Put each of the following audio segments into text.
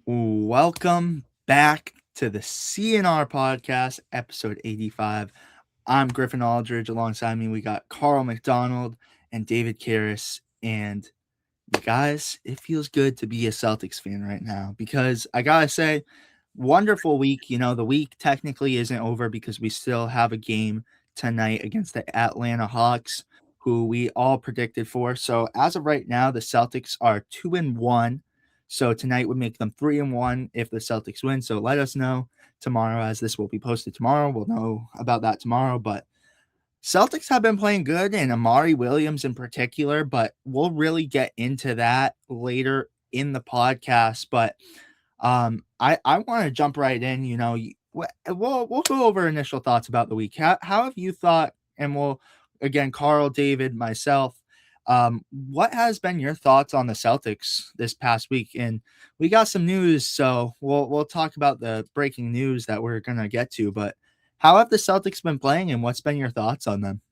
Welcome back to the CNR Podcast, episode 85. I'm Griffin Aldrich. Alongside me, we got Carl McDonald and David Caires. And you guys, it feels good to be a Celtics fan right now because I got to say, wonderful week. The week technically isn't over because we still have a game tonight against the Atlanta Hawks, who we all predicted for. So as of right now, the Celtics are 2-1. So tonight would make them 3-1 if the Celtics win. So let us know tomorrow, as this will be posted tomorrow. We'll know about that tomorrow. But Celtics have been playing good, and Amari Williams in particular, but we'll really get into that later in the podcast. But I want to jump right in. We'll go over initial thoughts about the week. How have you thought? And we'll again, Carl, David, myself. What has been your thoughts on the Celtics this past week? And we got some news, so we'll talk about the breaking news that we're gonna get to. But how have the Celtics been playing, and what's been your thoughts on them?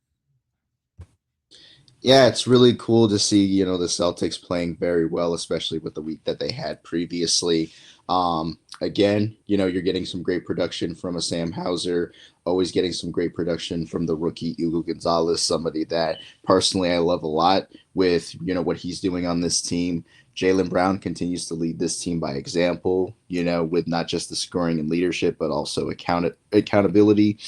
Yeah, it's really cool to see, the Celtics playing very well, especially with the week that they had previously. Again, you're getting some great production from a Sam Hauser, always getting some great production from the rookie Hugo Gonzalez, somebody that personally I love a lot with, what he's doing on this team. Jaylen Brown continues to lead this team by example, with not just the scoring and leadership, but also accountability.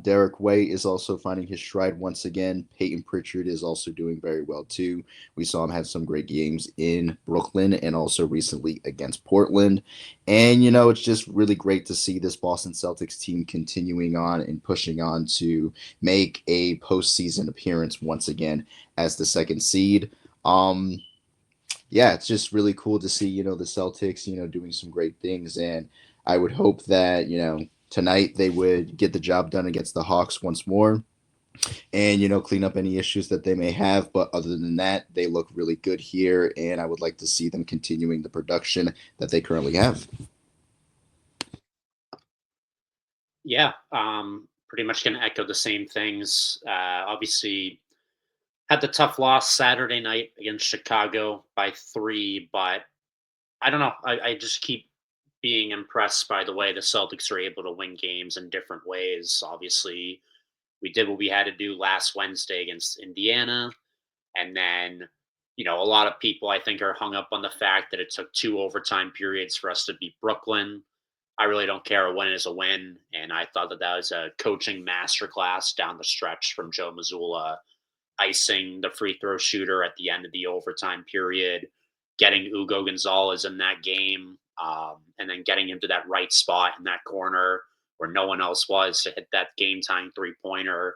Derek Way is also finding his stride once again. Peyton Pritchard is also doing very well too. We saw him have some great games in Brooklyn and also recently against Portland. And, it's just really great to see this Boston Celtics team continuing on and pushing on to make a postseason appearance once again as the second seed. Yeah, it's just really cool to see, the Celtics, doing some great things. And I would hope that, tonight they would get the job done against the Hawks once more and, clean up any issues that they may have. But other than that, they look really good here. And I would like to see them continuing the production that they currently have. Yeah, pretty much going to echo the same things. Obviously, had the tough loss Saturday night against Chicago by 3, but I don't know. I just keep being impressed by the way the Celtics are able to win games in different ways. Obviously, we did what we had to do last Wednesday against Indiana. And then, a lot of people I think are hung up on the fact that it took 2 overtime periods for us to beat Brooklyn. I really don't care. A win is a win. And I thought that was a coaching masterclass down the stretch from Joe Mazzulla, icing the free throw shooter at the end of the overtime period, getting Hugo Gonzalez in that game, and then getting him to that right spot in that corner where no one else was to hit that game tying 3-pointer.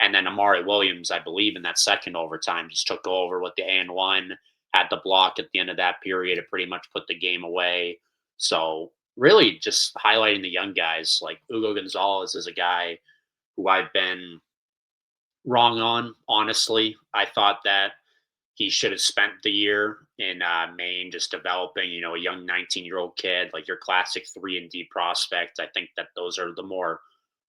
And then Amari Williams, I believe, in that second overtime just took over with the and one, had the block at the end of that period. It pretty much put the game away. So really just highlighting the young guys. Like Hugo Gonzalez is a guy who I've been wrong on, honestly. I thought that he should have spent the year in Maine just developing, a young 19-year-old kid, like your classic 3-and-D prospect. I think that those are the more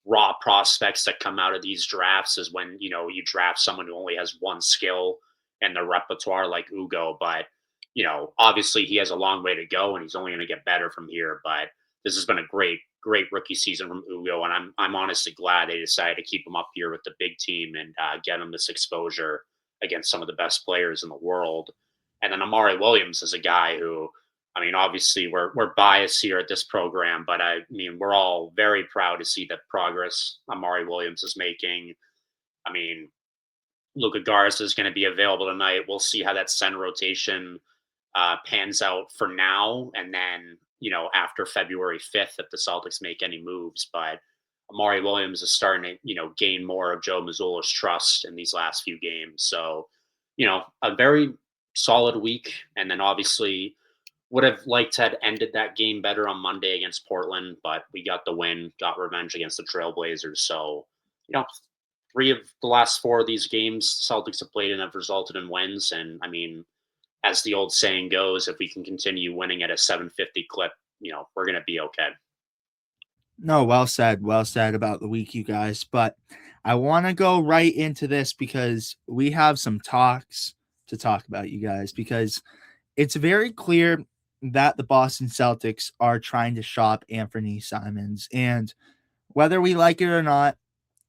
raw prospects that come out of these drafts is when, you draft someone who only has one skill in the repertoire like Ugo. But, obviously he has a long way to go and he's only going to get better from here. But this has been a great rookie season from Ugo. And I'm honestly glad they decided to keep him up here with the big team and get him this exposure against some of the best players in the world. And then Amari Williams is a guy who, I mean, obviously we're biased here at this program, but I mean, we're all very proud to see the progress Amari Williams is making. I mean, Luka Garza is going to be available tonight. We'll see how that center rotation pans out for now. And then, after February 5th, if the Celtics make any moves. But Amari Williams is starting to, gain more of Joe Mazzulla's trust in these last few games. So, a very solid week. And then obviously would have liked to have ended that game better on Monday against Portland, but we got the win, got revenge against the Trailblazers. So, 3 of the last 4 of these games the Celtics have played and have resulted in wins. And I mean, as the old saying goes, if we can continue winning at a 750 clip, we're going to be okay. No, well said about the week, you guys. But I want to go right into this because we have some talks to talk about, you guys, because it's very clear that the Boston Celtics are trying to shop Anthony Simons. And whether we like it or not,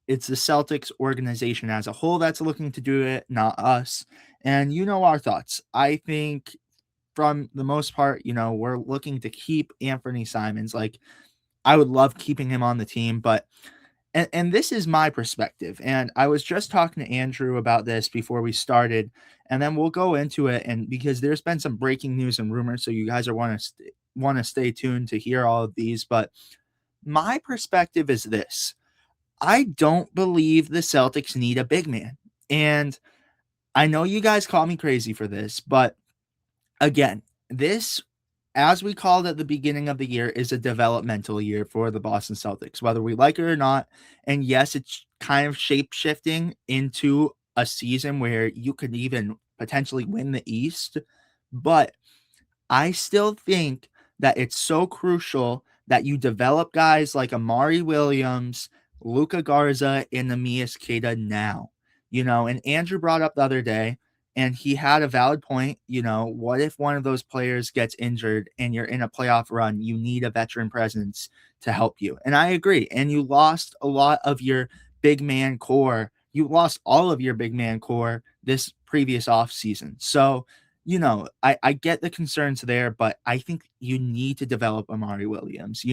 it's the Celtics organization as a whole that's looking to do it, not us. And you know our thoughts. I think from the most part, we're looking to keep Anthony Simons. Like, I would love keeping him on the team, but and this is my perspective. And I was just talking to Andrew about this before we started, and then we'll go into it. And because there's been some breaking news and rumors, so you guys are want to stay tuned to hear all of these. But my perspective is this: I don't believe the Celtics need a big man. And I know you guys call me crazy for this, but again, this, as we called at the beginning of the year, is a developmental year for the Boston Celtics, whether we like it or not. And yes, it's kind of shape shifting into a season where you could even potentially win the East. But I still think that it's so crucial that you develop guys like Amari Williams, Luka Garza, and Neemias Queta now. And Andrew brought up the other day, and he had a valid point. What if one of those players gets injured and you're in a playoff run? You need a veteran presence to help you. And I agree. And you lost a lot of your big man core. You lost all of your big man core this previous offseason. So, I get the concerns there, but I think you need to develop Amari Williams.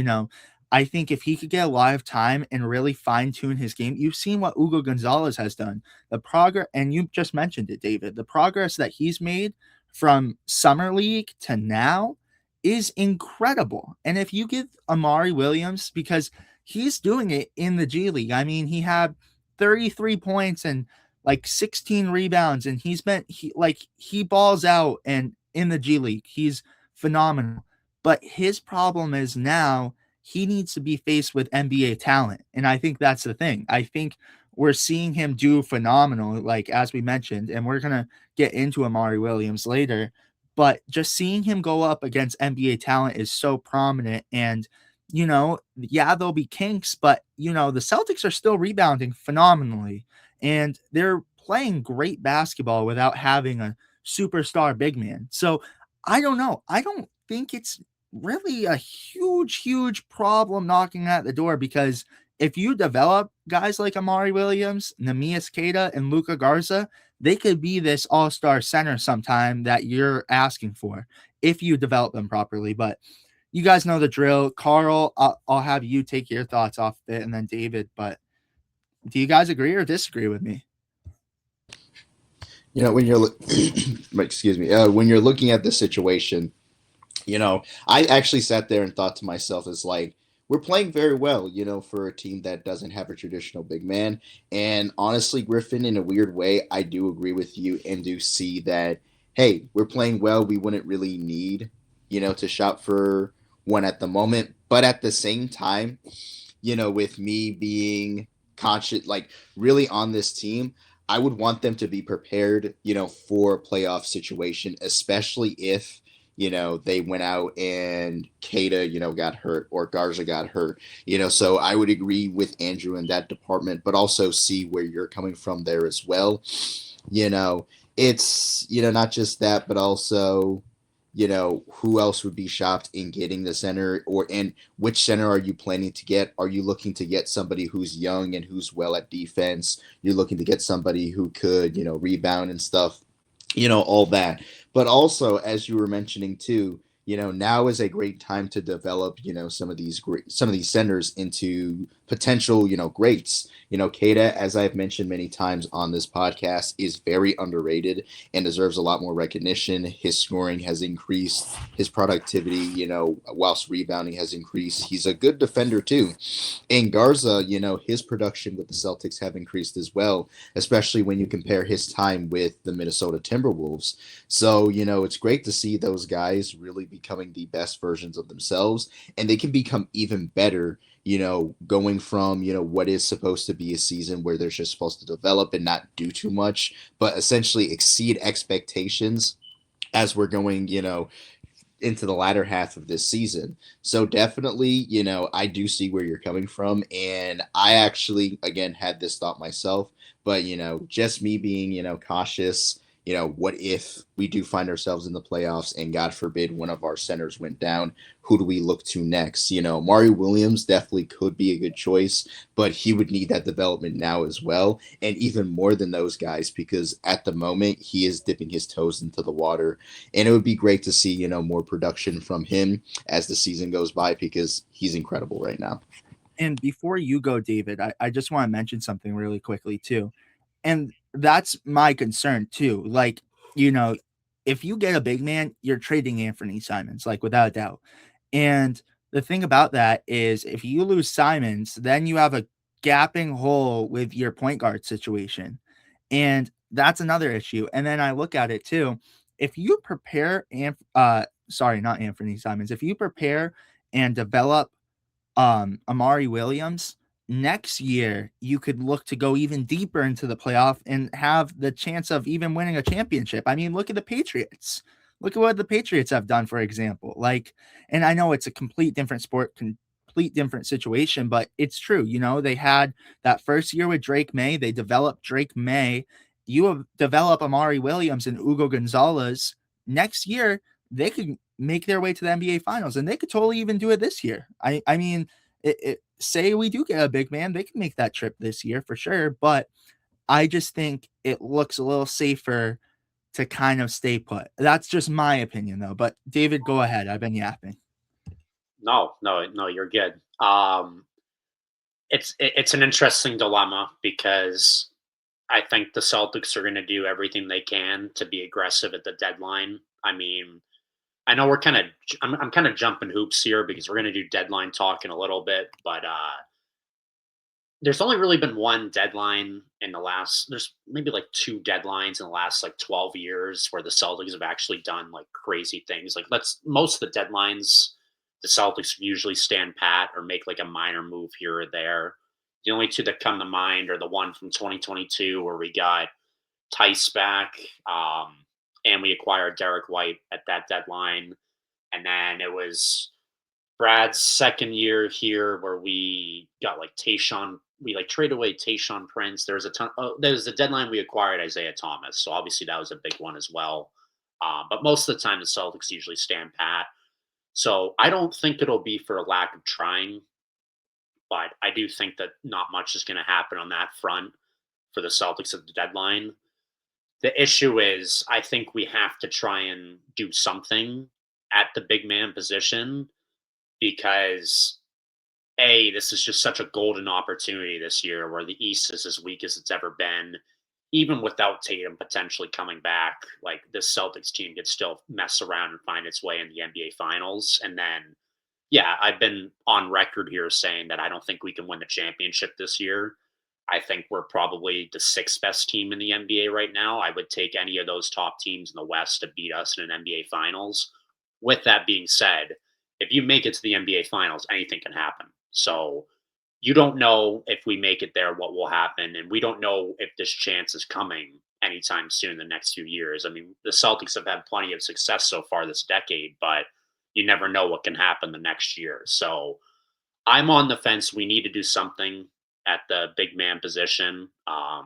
I think if he could get a lot of time and really fine tune his game, you've seen what Hugo Gonzalez has done. The progress, and you just mentioned it, David, the progress that he's made from summer league to now is incredible. And if you give Amari Williams, because he's doing it in the G League, I mean, he had 33 points and like 16 rebounds, and he balls out, and in the G League, he's phenomenal. But his problem is now he needs to be faced with NBA talent. And I think that's the thing. I think we're seeing him do phenomenal, like as we mentioned, and we're going to get into Amari Williams later. But just seeing him go up against NBA talent is so prominent. And, there'll be kinks, but, the Celtics are still rebounding phenomenally. And they're playing great basketball without having a superstar big man. So I don't know. I don't think it's really a huge problem knocking at the door, because if you develop guys like Amari Williams, Neemias Queta, and Luka Garza, they could be this all-star center sometime that you're asking for if you develop them properly. But you guys know the drill. Carl, I'll have you take your thoughts off it, and then David. But do you guys agree or disagree with me? When you're excuse me, when you're looking at the situation, I actually sat there and thought to myself, it's like, we're playing very well, for a team that doesn't have a traditional big man. And honestly, Griffin, in a weird way, I do agree with you and do see that, hey, we're playing well. We wouldn't really need, to shop for one at the moment. But at the same time, with me being conscious, like really on this team, I would want them to be prepared, for a playoff situation, especially if, they went out and Queta, got hurt, or Garza got hurt, so I would agree with Andrew in that department, but also see where you're coming from there as well. It's, not just that, but also, who else would be shopped in getting the center, and which center are you planning to get? Are you looking to get somebody who's young and who's well at defense? You're looking to get somebody who could, rebound and stuff, all that. But also, as you were mentioning too, now is a great time to develop, some of these centers into potential, greats. Queta, as I've mentioned many times on this podcast, is very underrated and deserves a lot more recognition. His scoring has increased, his productivity, whilst rebounding has increased. He's a good defender too. And Garza, his production with the Celtics have increased as well, especially when you compare his time with the Minnesota Timberwolves. So, it's great to see those guys really becoming the best versions of themselves, and they can become even better, going from, what is supposed to be a season where they're just supposed to develop and not do too much, but essentially exceed expectations as we're going, into the latter half of this season. So definitely, I do see where you're coming from. And I actually, again, had this thought myself, but, just me being, cautious, what if we do find ourselves in the playoffs and God forbid one of our centers went down? Who do we look to next? Mario Williams definitely could be a good choice, but he would need that development now as well. And even more than those guys, because at the moment he is dipping his toes into the water. And it would be great to see, more production from him as the season goes by because he's incredible right now. And before you go, David, I just want to mention something really quickly too. And that's my concern too. Like, if you get a big man, you're trading Anthony Simons, like without a doubt. And the thing about that is if you lose Simons, then you have a gapping hole with your point guard situation. And that's another issue. And then I look at it too. If you prepare, sorry, not Anthony Simons, if you prepare and develop Amari Williams, next year you could look to go even deeper into the playoff and have the chance of even winning a championship. I mean, look at the Patriots. Look at what the Patriots have done, for example. Like, and I know it's a complete different sport, complete different situation, but it's true. They had that first year with Drake May, they developed Drake May. You have develop Amari Williams and Ugo Gonzalez. Next year, they could make their way to the NBA Finals, and they could totally even do it this year. I mean, say we do get a big man, they can make that trip this year for sure. But I just think it looks a little safer to kind of stay put. That's just my opinion, though. But David, go ahead. I've been yapping. No, you're good. It's an interesting dilemma because I think the Celtics are going to do everything they can to be aggressive at the deadline. I mean, I know I'm kind of jumping hoops here because we're going to do deadline talk in a little bit, but there's only really been one deadline there's maybe like two deadlines in the last like 12 years where the Celtics have actually done like crazy things. Like most of the deadlines, the Celtics usually stand pat or make like a minor move here or there. The only two that come to mind are the one from 2022 where we got Tice back, and we acquired Derek White at that deadline. And then it was Brad's second year here where we got like Tayshaun. We like traded away Tayshaun Prince. There was a ton. There was a deadline we acquired Isaiah Thomas. So obviously that was a big one as well. But most of the time the Celtics usually stand pat. So I don't think it'll be for a lack of trying, but I do think that not much is going to happen on that front for the Celtics at the deadline. The issue is, I think we have to try and do something at the big man position because this is just such a golden opportunity this year where the East is as weak as it's ever been. Even without Tatum potentially coming back, like this Celtics team could still mess around and find its way in the NBA Finals. And then, yeah, I've been on record here saying that I don't think we can win the championship this year. I think we're probably the sixth best team in the NBA right now. I would take any of those top teams in the West to beat us in an NBA Finals. With that being said, if you make it to the NBA Finals, anything can happen. So you don't know if we make it there, what will happen. And we don't know if this chance is coming anytime soon in the next few years. I mean, the Celtics have had plenty of success so far this decade, but you never know what can happen the next year. So I'm on the fence. We need to do something at the big man position. I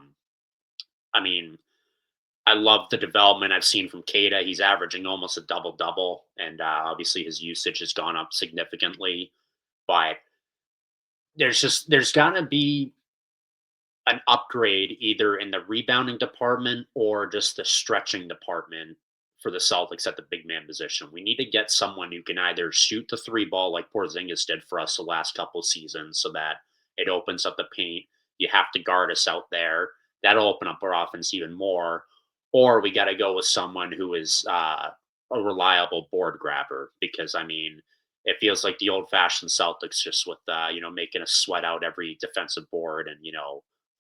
mean, I love the development I've seen from Cada. He's averaging almost a double double, and obviously his usage has gone up significantly. But there's got to be an upgrade either in the rebounding department or just the stretching department for the Celtics at the big man position. We need to get someone who can either shoot the three ball like Porzingis did for us the last couple of seasons so that it opens up the paint. You have to guard us out there. That'll open up our offense even more. Or we got to go with someone who is a reliable board grabber because, I mean, it feels like the old fashioned Celtics just with, making us sweat out every defensive board and,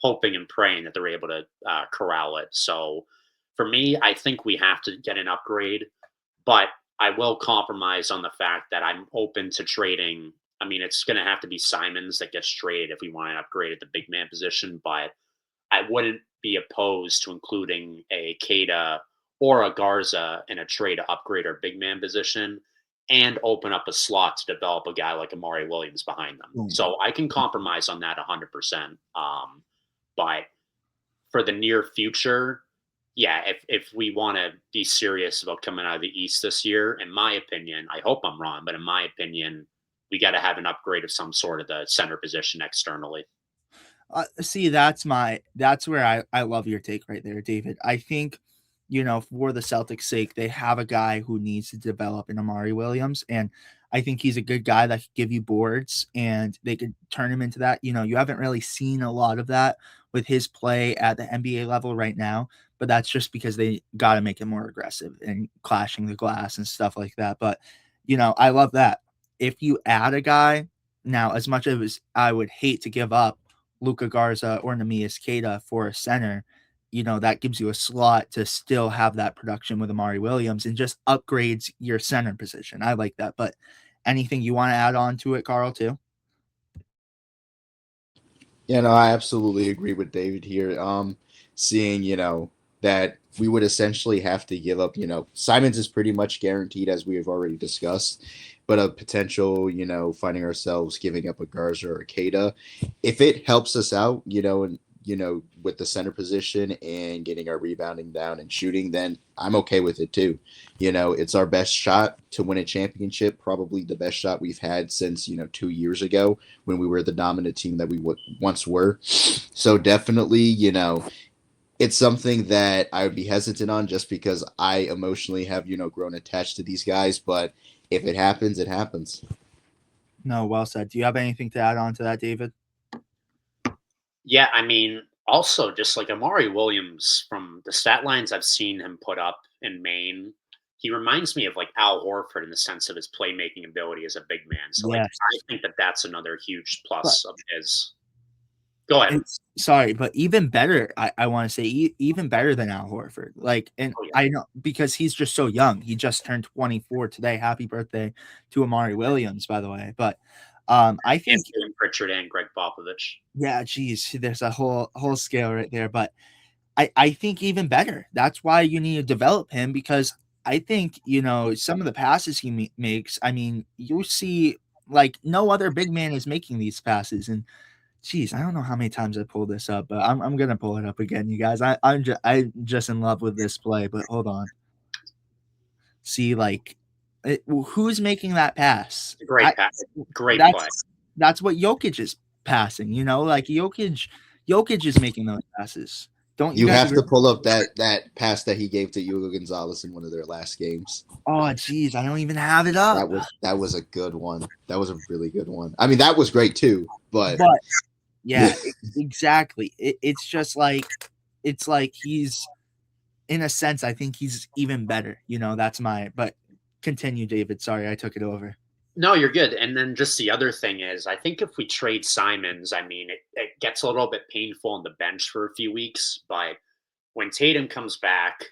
hoping and praying that they're able to corral it. So for me, I think we have to get an upgrade, but I will compromise on the fact that I'm open to trading. I mean, it's going to have to be Simons that gets traded if we want to upgrade at the big man position, but I wouldn't be opposed to including a Cada or a Garza in a trade to upgrade our big man position and open up a slot to develop a guy like Amari Williams behind them. So I can compromise on that 100%. But for the near future, yeah, if we want to be serious about coming out of the East this year, in my opinion, I hope I'm wrong, but in my opinion, we got to have an upgrade of some sort of the center position externally. See, that's where I love your take right there, David. I think, for the Celtics' sake, they have a guy who needs to develop in Amari Williams, and I think he's a good guy that could give you boards, and they could turn him into that. You haven't really seen a lot of that with his play at the NBA level right now, but that's just because they got to make him more aggressive and clashing the glass and stuff like that. But I love that. If you add a guy now, as much as I would hate to give up Luka Garza or Neemias Queta for a center, that gives you a slot to still have that production with Amari Williams and just upgrades your center position. I like that. But anything you want to add on to it, Carl, too? Yeah, no, I absolutely agree with David here. Seeing, that we would essentially have to give up, Simons is pretty much guaranteed, as we have already discussed, but a potential, finding ourselves giving up a Garza or a Queta, if it helps us out, and with the center position and getting our rebounding down and shooting, then I'm okay with it too. It's our best shot to win a championship, probably the best shot we've had since, 2 years ago when we were the dominant team that we once were. So definitely, it's something that I would be hesitant on just because I emotionally have, grown attached to these guys. But if it happens, it happens. No, well said. Do you have anything to add on to that, David? Yeah, I mean, also just like Amari Williams, from the stat lines I've seen him put up in Maine, he reminds me of like Al Horford in the sense of his playmaking ability as a big man. So like Yes. I think that that's another huge plus of his. Go ahead. Sorry, but even better, I want to say even better than Al Horford. Like, and I know because he's just so young. He just turned 24 today. Happy birthday to Amari Williams, by the way. But I think Pritchard and Greg Popovich. Yeah, geez, there's a whole scale right there. But I think even better. That's why you need to develop him, because I think some of the passes he makes. I mean, you see, like no other big man is making these passes. And geez, I don't know how many times I pulled this up, but I'm gonna pull it up again, you guys. I'm just in love with this play. But hold on, see, like, who's making that pass? Great pass, great play. That's what Jokic is passing. Like Jokic is making those passes. Don't you have to pull up that pass that he gave to Hugo Gonzalez in one of their last games? Oh, geez, I don't even have it up. That was a good one. That was a really good one. I mean, that was great too, but yeah, exactly. It's just like he's, in a sense, I think he's even better. That's but continue, David. Sorry, I took it over. No, you're good. And then just the other thing is, I think if we trade Simons, I mean, it gets a little bit painful on the bench for a few weeks, but when Tatum comes back,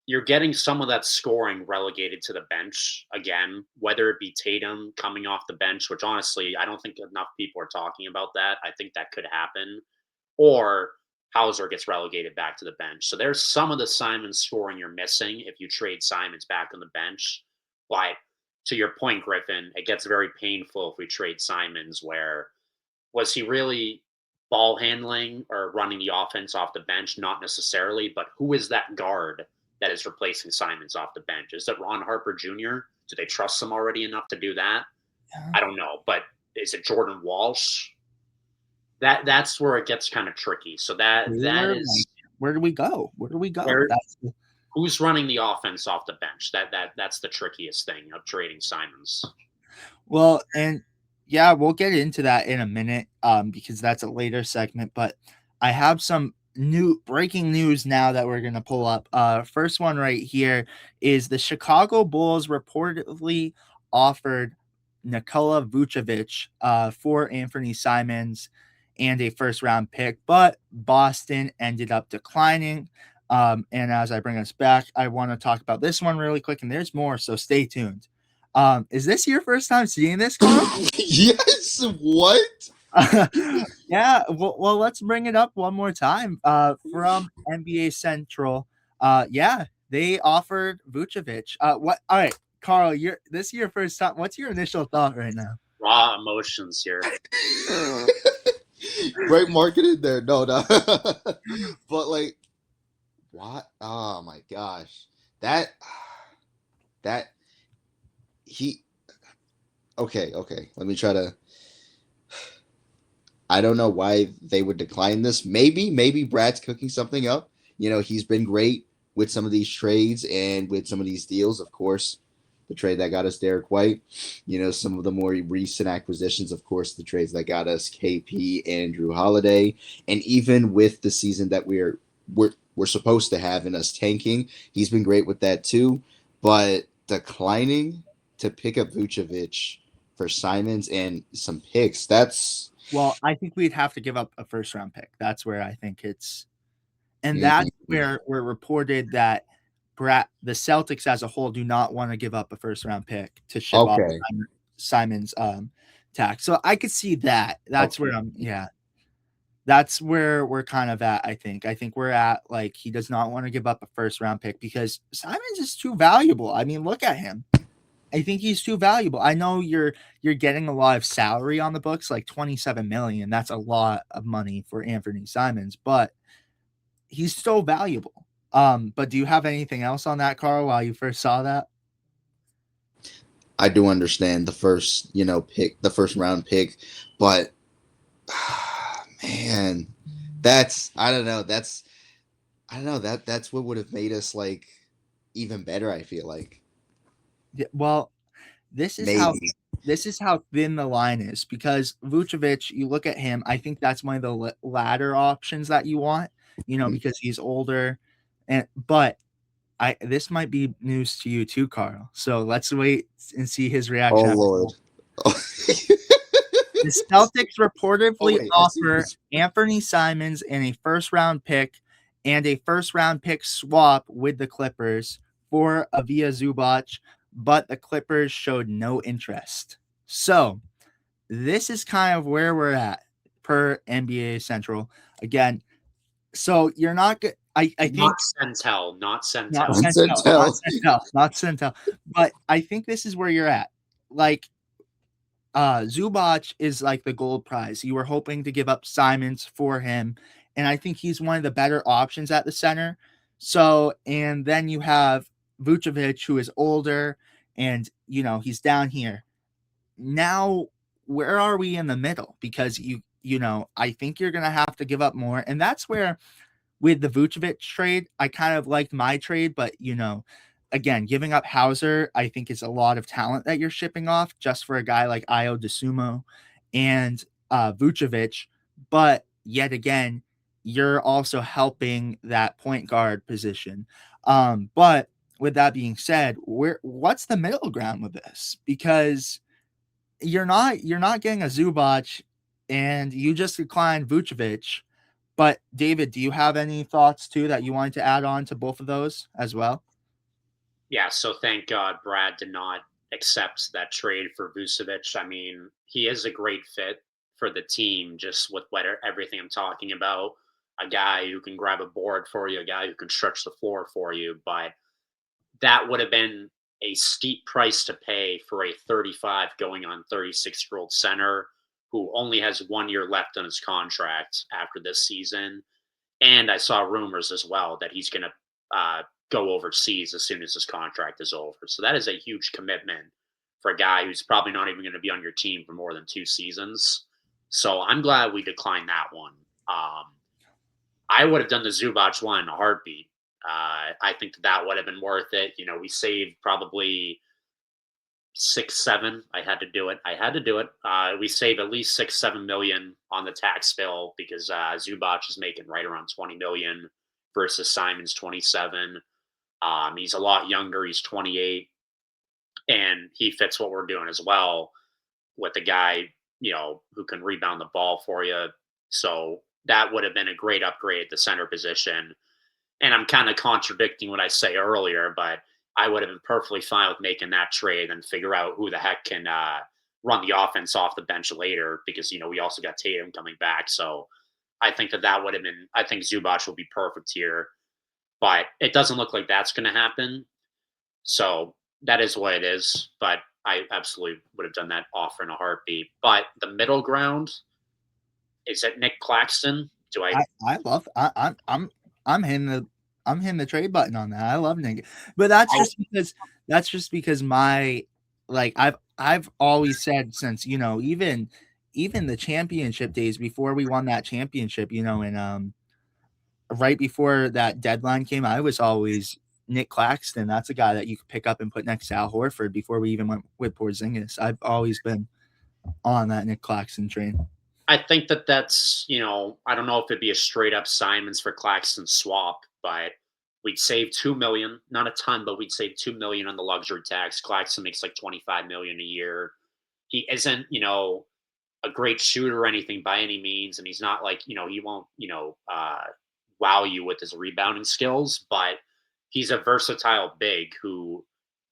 you're getting some of that scoring relegated to the bench again, whether it be Tatum coming off the bench, which honestly, I don't think enough people are talking about that. I think that could happen. Or Hauser gets relegated back to the bench. So there's some of the Simons scoring you're missing if you trade Simons back on the bench. But to your point, Griffin, it gets very painful if we trade Simons, where was he really ball handling or running the offense off the bench? Not necessarily, but who is that guard that is replacing Simons off the bench? Is it Ron Harper Jr.? Do they trust him already enough to do that? Yeah. I don't know, but is it Jordan Walsh? That's where it gets kind of tricky. So that is where do we go? Who's running the offense off the bench? That's the trickiest thing of trading Simons. Well, and yeah, we'll get into that in a minute, because that's a later segment. But I have some new breaking news now that we're gonna pull up. First one right here is the Chicago Bulls reportedly offered Nikola Vucevic for Anthony Simons and a first-round pick, but Boston ended up declining. And as I bring us back, I want to talk about this one really quick, and there's more, so stay tuned. Is this your first time seeing this, Carl? Yes. What? Yeah. Well, let's bring it up one more time. From NBA Central. Yeah, they offered Vucevic. What? All right, Carl. This is your first time. What's your initial thought right now? Raw emotions here. Great marketing there. No. But like, What? Oh my gosh. That that he okay. Let me try to I don't know why they would decline this. Maybe Brad's cooking something up. He's been great with some of these trades and with some of these deals. Of course, the trade that got us Derek White. Some of the more recent acquisitions. Of course, the trades that got us KP, Andrew Holiday, and even with the season that we're supposed to have in us tanking, he's been great with that too. But declining to pick up Vucevic for Simons and some picks, that's Well, I think we'd have to give up a first round pick. That's where I think it's, and that's mm, where we're reported that the Celtics as a whole do not want to give up a first round pick to ship off okay. Simon's tax. So I could see that. That's Okay. where that's where we're kind of at. I think we're at, like, he does not want to give up a first round pick because Simons is too valuable. I mean, look at him. I think he's too valuable. I know you're getting a lot of salary on the books, like 27 million. That's a lot of money for Anthony Simons, but he's still valuable. But do you have anything else on that, Carl, while you first saw that? I do understand the first, pick, the first round pick, but man, that's I don't know. That's what would have made us like even better. I feel like Yeah, well, this is how maybe. this is how thin the line is, because Vucevic, you look at him, I think that's one of the latter options that you want, because he's older, but this might be news to you too, Carl. So let's wait and see his Oh reaction. Lord. Oh, The Celtics reportedly wait, I see offer this. Anthony Simons and a first round pick and a first round pick swap with the Clippers for Avia Zubac, but the Clippers showed no interest. So this is kind of where we're at per NBA Central. Again, so you're not good. I think Not Centel, not not Centel. Centel, not Tell. Centel, not Centel, but I think this is where you're at. Like, Zubac is like the gold prize. You were hoping to give up Simons for him, and I think he's one of the better options at the center. So, and then you have Vucevic, who is older, and he's down here. Now, where are we in the middle? Because I think you're gonna have to give up more, and that's where, with the Vucevic trade, I kind of liked my trade, but again, giving up Hauser, I think, is a lot of talent that you're shipping off just for a guy like Io DeSumo and Vucevic. But yet again, you're also helping that point guard position. But with that being said, what's the middle ground with this? Because you're not getting a Zubac, and you just declined Vucevic. But David, do you have any thoughts too that you wanted to add on to both of those as well? Yeah, so thank God Brad did not accept that trade for Vucevic. I mean, he is a great fit for the team, just with everything I'm talking about. A guy who can grab a board for you, a guy who can stretch the floor for you. But that would have been a steep price to pay for a 35 going on 36-year-old center who only has 1 year left on his contract after this season. And I saw rumors as well that he's going to go overseas as soon as his contract is over. So that is a huge commitment for a guy who's probably not even going to be on your team for more than 2 seasons. So I'm glad we declined that one. I would have done the Zubac one in a heartbeat. I think that would have been worth it. We saved probably 6, 7. I had to do it. We save at least 6, 7 million on the tax bill because Zubac is making right around 20 million versus Simon's 27. He's a lot younger. He's 28, and he fits what we're doing as well with a guy who can rebound the ball for you. So that would have been a great upgrade at the center position. And I'm kind of contradicting what I say earlier, but I would have been perfectly fine with making that trade and figure out who the heck can run the offense off the bench later because, we also got Tatum coming back. So I think that would have been, I think Zubac will be perfect here, but it doesn't look like that's going to happen. So that is what it is. But I absolutely would have done that offer in a heartbeat. But the middle ground, is it Nick Claxton? Do I I love I'm hitting I'm hitting the trade button on that. I love Nick, but that's just because my like I've always said since even the championship days before we won that championship, and right before that deadline came, I was always Nick Claxton. That's a guy that you could pick up and put next to Al Horford before we even went with Porzingis. I've always been on that Nick Claxton train. I think that's, I don't know if it'd be a straight up Simons for Claxton swap, but we'd save 2 million, not a ton, but we'd save 2 million on the luxury tax. Claxton makes like 25 million a year. He isn't, a great shooter or anything by any means, and he's not like, he won't, wow you with his rebounding skills, but he's a versatile big who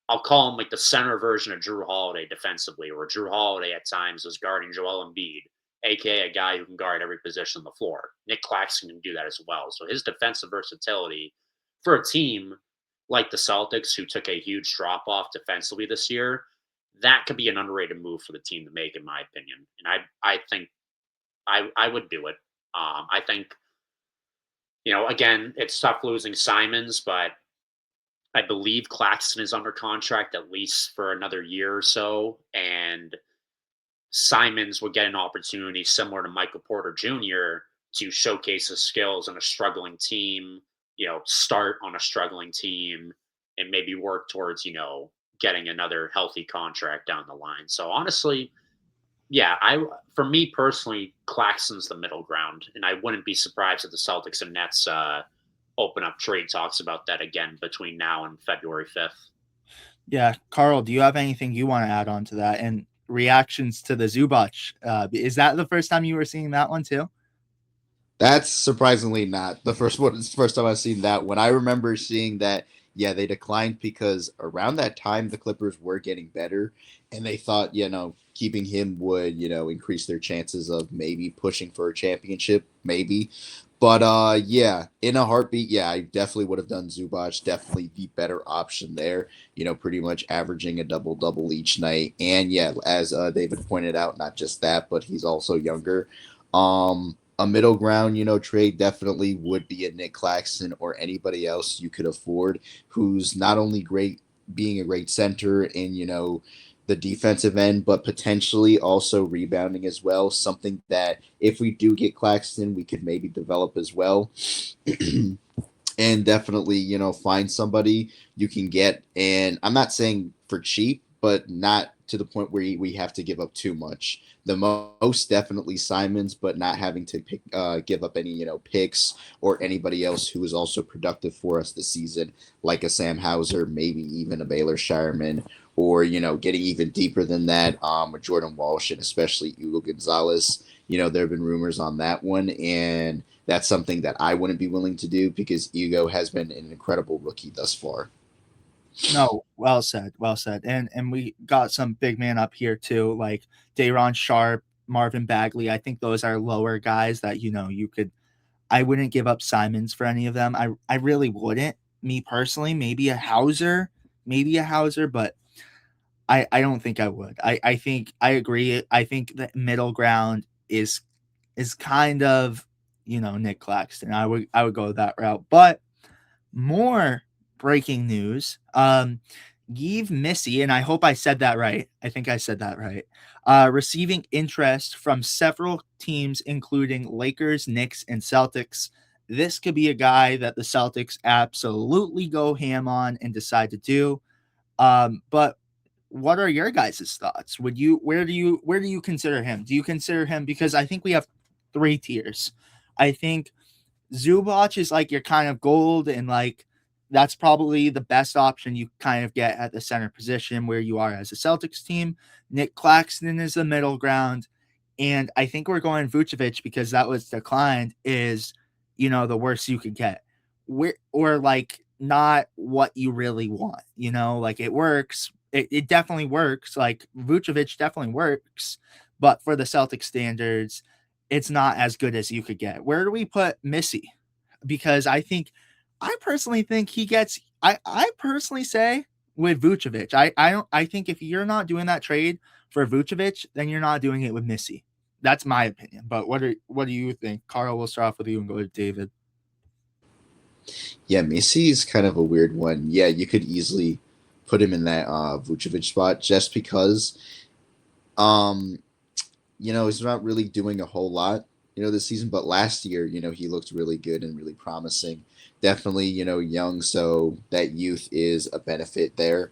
I'll call him like the center version of Drew Holiday defensively, where Drew Holiday at times was guarding Joel Embiid, aka a guy who can guard every position on the floor. Nick Claxton can do that as well. So his defensive versatility for a team like the Celtics, who took a huge drop off defensively this year, that could be an underrated move for the team to make, in my opinion. And I think I would do it. I think, again, it's tough losing Simons, but I believe Claxton is under contract at least for another year or so. And Simons would get an opportunity similar to Michael Porter Jr. to showcase his skills in a struggling team, start on a struggling team and maybe work towards, getting another healthy contract down the line. So honestly, yeah, for me personally, Claxton's the middle ground, and I wouldn't be surprised if the Celtics and Nets open up trade talks about that again between now and February 5th. Yeah, Carl, do you have anything you want to add on to that? And reactions to the Zubac? Is that the first time you were seeing that one too? That's surprisingly not the first one. It's the first time I've seen that one. I remember seeing that, yeah, they declined because around that time the Clippers were getting better and they thought, keeping him would, increase their chances of maybe pushing for a championship, maybe. But yeah, in a heartbeat, yeah, I definitely would have done Zubac. Definitely the better option there. Pretty much averaging a double double each night, and yeah, as David pointed out, not just that, but he's also younger. A middle ground, trade definitely would be a Nick Claxton or anybody else you could afford, who's not only great being a great center in the defensive end, but potentially also rebounding as well. Something that if we do get Claxton, we could maybe develop as well. And definitely, find somebody you can get. And I'm not saying for cheap, but not to the point where we have to give up too much. The most definitely Simons, but not having to give up any, picks or anybody else who is also productive for us this season, like a Sam Hauser, maybe even a Baylor Shireman, or, getting even deeper than that, with Jordan Walsh and especially Hugo Gonzalez. There have been rumors on that one, and that's something that I wouldn't be willing to do because Hugo has been an incredible rookie thus far. No, well said, well said. And we got some big man up here too, like Dayron Sharp, Marvin Bagley. I think those are lower guys that you could. I wouldn't give up Simons for any of them. I really wouldn't. Me personally, maybe a Hauser, but I don't think I would. I think I agree. I think the middle ground is kind of Nick Claxton. I would go that route, but more breaking news. Yves Missy, and I hope I said that right. I think I said that right. Receiving interest from several teams, including Lakers, Knicks, and Celtics. This could be a guy that the Celtics absolutely go ham on and decide to do. But what are your guys' thoughts? Where do you consider him? Do you consider him, because I think we have 3 tiers. I think Zubac is like your kind of gold, and like that's probably the best option you kind of get at the center position where you are as a Celtics team. Nick Claxton is the middle ground, and I think we're going Vucevic because that was declined is the worst you could get. Or like not what you really want, like it works. It definitely works. Like Vucevic definitely works, but for the Celtic standards, it's not as good as you could get. Where do we put Missy? Because I personally think he gets. I personally say with Vucevic. I think if you're not doing that trade for Vucevic, then you're not doing it with Missy. That's my opinion. But what do you think, Carl? We'll start off with you and go to David. Yeah, Messi is kind of a weird one. Yeah, you could easily put him in that Vucevic spot just because um he's not really doing a whole lot, this season. But last year, he looked really good and really promising. Definitely, young, so that youth is a benefit there.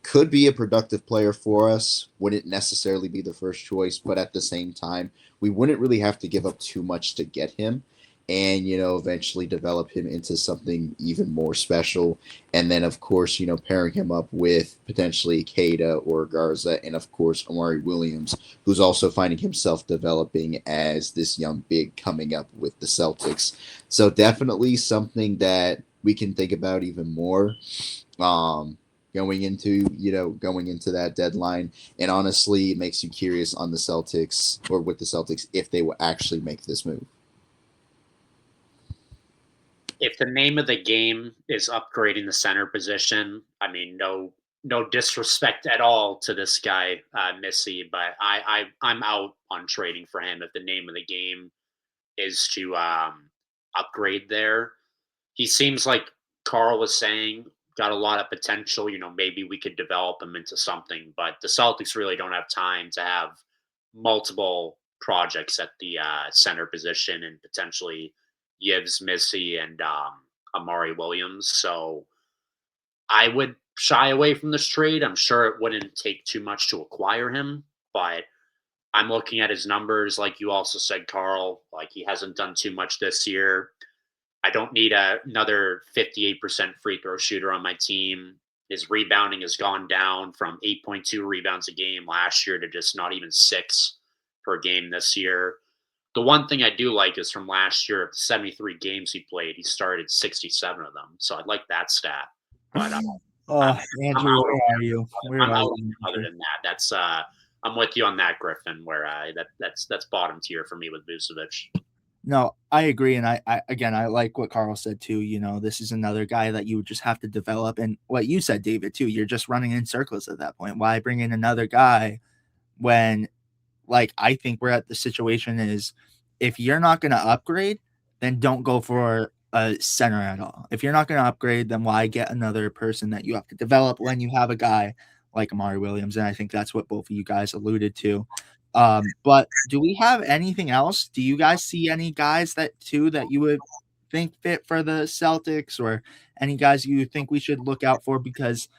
Could be a productive player for us. Wouldn't necessarily be the first choice, but at the same time, we wouldn't really have to give up too much to get him and, eventually develop him into something even more special. And then, of course, pairing him up with potentially Keita or Garza, and of course, Amari Williams, who's also finding himself developing as this young big coming up with the Celtics. So definitely something that we can think about even more um, going into that deadline. And honestly, it makes you curious on the Celtics or with the Celtics if they will actually make this move. If the name of the game is upgrading the center position, I mean, no disrespect at all to this guy, Missy, but I'm out on trading for him if the name of the game is to upgrade there. He seems like Carl was saying, got a lot of potential. Maybe we could develop him into something, but the Celtics really don't have time to have multiple projects at the center position and potentially Yves Missy and Amari Williams. So I would shy away from this trade. I'm sure it wouldn't take too much to acquire him, but I'm looking at his numbers, like you also said, Carl. Like he hasn't done too much this year. I don't need another 58% free throw shooter on my team. His rebounding has gone down from 8.2 rebounds a game last year to just not even 6 per game this year. The one thing I do like is from last year, of 73 games he played, he started 67 of them. So I'd like that stat. But Oh, I'm Andrew, out. where are you? Where I'm are out. you? Other than that, I'm with you on that, Griffin. Where that's bottom tier for me with Vucevic. No, I agree, and I again, I like what Carl said too. This is another guy that you would just have to develop, and what you said, David, too. You're just running in circles at that point. Why bring in another guy when, like, I think we're at the situation is, if you're not going to upgrade, then don't go for a center at all. If you're not going to upgrade, then why get another person that you have to develop when you have a guy like Amari Williams? And I think that's what both of you guys alluded to. But do we have anything else? Do you guys see any guys that you would think fit for the Celtics, or any guys you think we should look out for? Because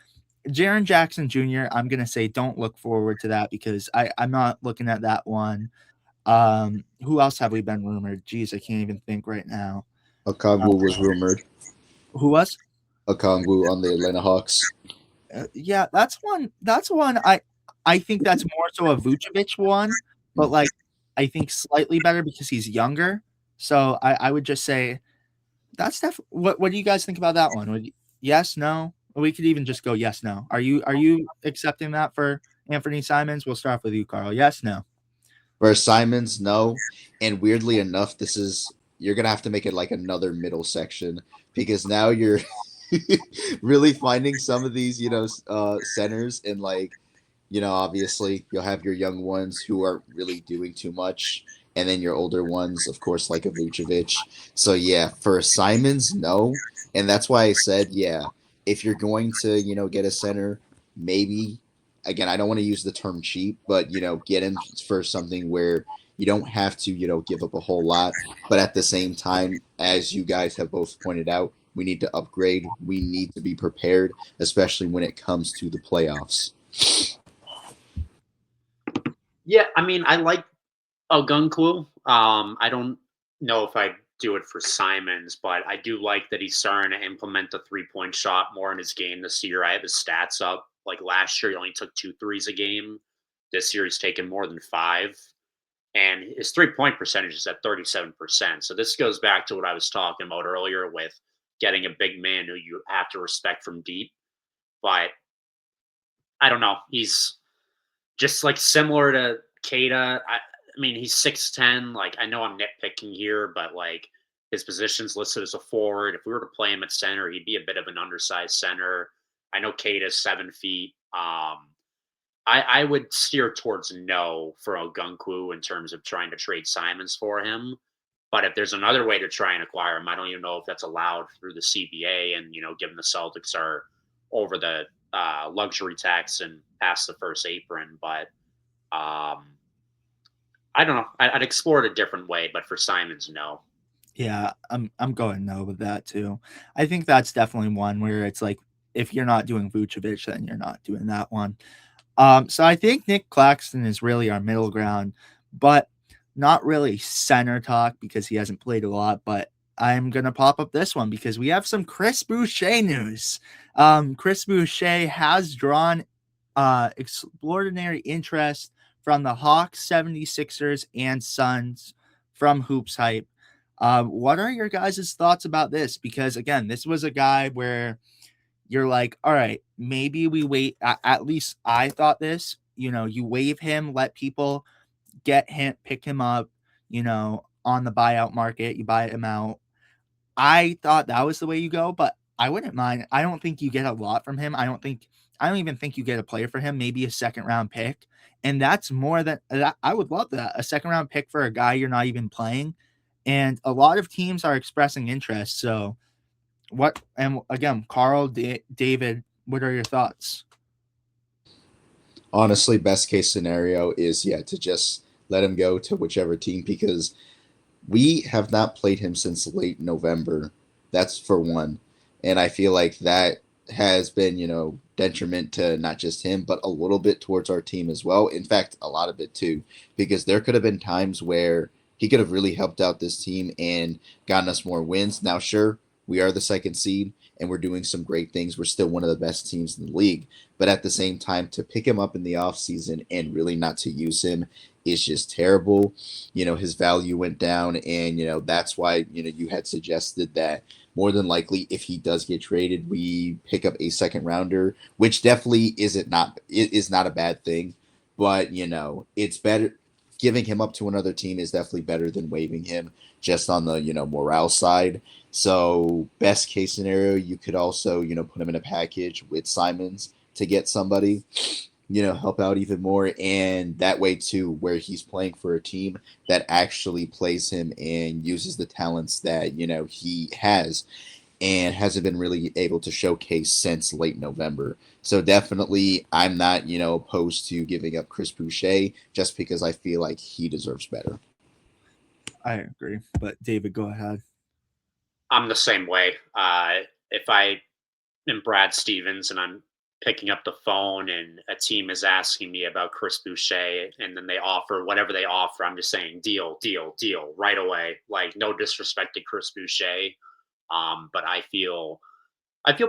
Jaren Jackson Jr., I'm gonna say don't look forward to that, because I'm not looking at that one. Who else have we been rumored? Jeez, I can't even think right now. Okongwu was rumored. Who was? Okongwu on the Atlanta Hawks. Yeah, that's one. That's one. I think that's more so a Vucevic one, but like I think slightly better because he's younger. So I would just say that's what do you guys think about that one? Yes, no? Or we could even just go yes, no. Are you accepting that for Anthony Simons? We'll start with you, Carl. Yes, no. For Simons, no. And weirdly enough, you're gonna have to make it like another middle section because now you're really finding some of these, centers, and like, obviously you'll have your young ones who aren't really doing too much, and then your older ones, of course, like a Vucevic. So yeah, for Simons, no. And that's why I said, yeah, if you're going to, get a center, maybe again, I don't want to use the term cheap, but get him for something where you don't have to, give up a whole lot. But at the same time, as you guys have both pointed out, we need to upgrade. We need to be prepared, especially when it comes to the playoffs. Yeah, I mean, I like Ogunkwu. I don't know if I'd do it for Simons, but I do like that he's starting to implement the 3-point shot more in his game this year. I have his stats up. Like last year, he only took 2 threes a game. This year, he's taken more than 5. And his 3-point percentage is at 37%. So this goes back to what I was talking about earlier with getting a big man who you have to respect from deep. But I don't know. He's just like similar to Keita. I mean, he's 6'10". Like, I know I'm nitpicking here, but like his position's listed as a forward. If we were to play him at center, he'd be a bit of an undersized center. I know Keita's 7 feet. I would steer towards no for Ogunkwu in terms of trying to trade Simons for him. But if there's another way to try and acquire him, I don't even know if that's allowed through the CBA. And, given the Celtics are over the luxury tax and past the first apron. But I don't know. I'd explore it a different way. But for Simons, no. Yeah, I'm going no with that too. I think that's definitely one where it's like if you're not doing Vucevic, then you're not doing that one. So I think Nick Claxton is really our middle ground, but not really center talk because he hasn't played a lot. But I'm gonna pop up this one because we have some Chris Boucher news. Chris Boucher has drawn extraordinary interest from the Hawks, 76ers, and Suns from Hoops Hype. What are your guys' thoughts about this? Because again, this was a guy where you're like, all right, maybe we wait. At least I thought this. You waive him, let people get him, pick him up. On the buyout market, you buy him out. I thought that was the way you go, but I wouldn't mind. I don't think you get a lot from him. I don't even think you get a player for him. Maybe a second round pick, and that's more than that. I would love that, a second round pick for a guy you're not even playing. And a lot of teams are expressing interest. So what? And again, Carl, David, what are your thoughts? Honestly, best case scenario is to just let him go to whichever team because we have not played him since late November. That's for one. And I feel like that has been, detriment to not just him, but a little bit towards our team as well. In fact, a lot of it too, because there could have been times where he could have really helped out this team and gotten us more wins. Now, sure, we are the second seed and we're doing some great things. We're still one of the best teams in the league. But at the same time, to pick him up in the offseason and really not to use him is just terrible. His value went down, and that's why you had suggested that more than likely if he does get traded, we pick up a second rounder, which definitely is not a bad thing. But it's better. Giving him up to another team is definitely better than waiving him just on the morale side. So best case scenario, you could also put him in a package with Simons to get somebody help out even more. And that way, too, where he's playing for a team that actually plays him and uses the talents that, he has and hasn't been really able to showcase since late November. So definitely, I'm not, opposed to giving up Chris Boucher just because I feel like he deserves better. I agree, but David, go ahead. I'm the same way. If I am Brad Stevens and I'm picking up the phone and a team is asking me about Chris Boucher and then they offer whatever they offer, I'm just saying deal, deal, deal right away. Like no disrespect to Chris Boucher, but I feel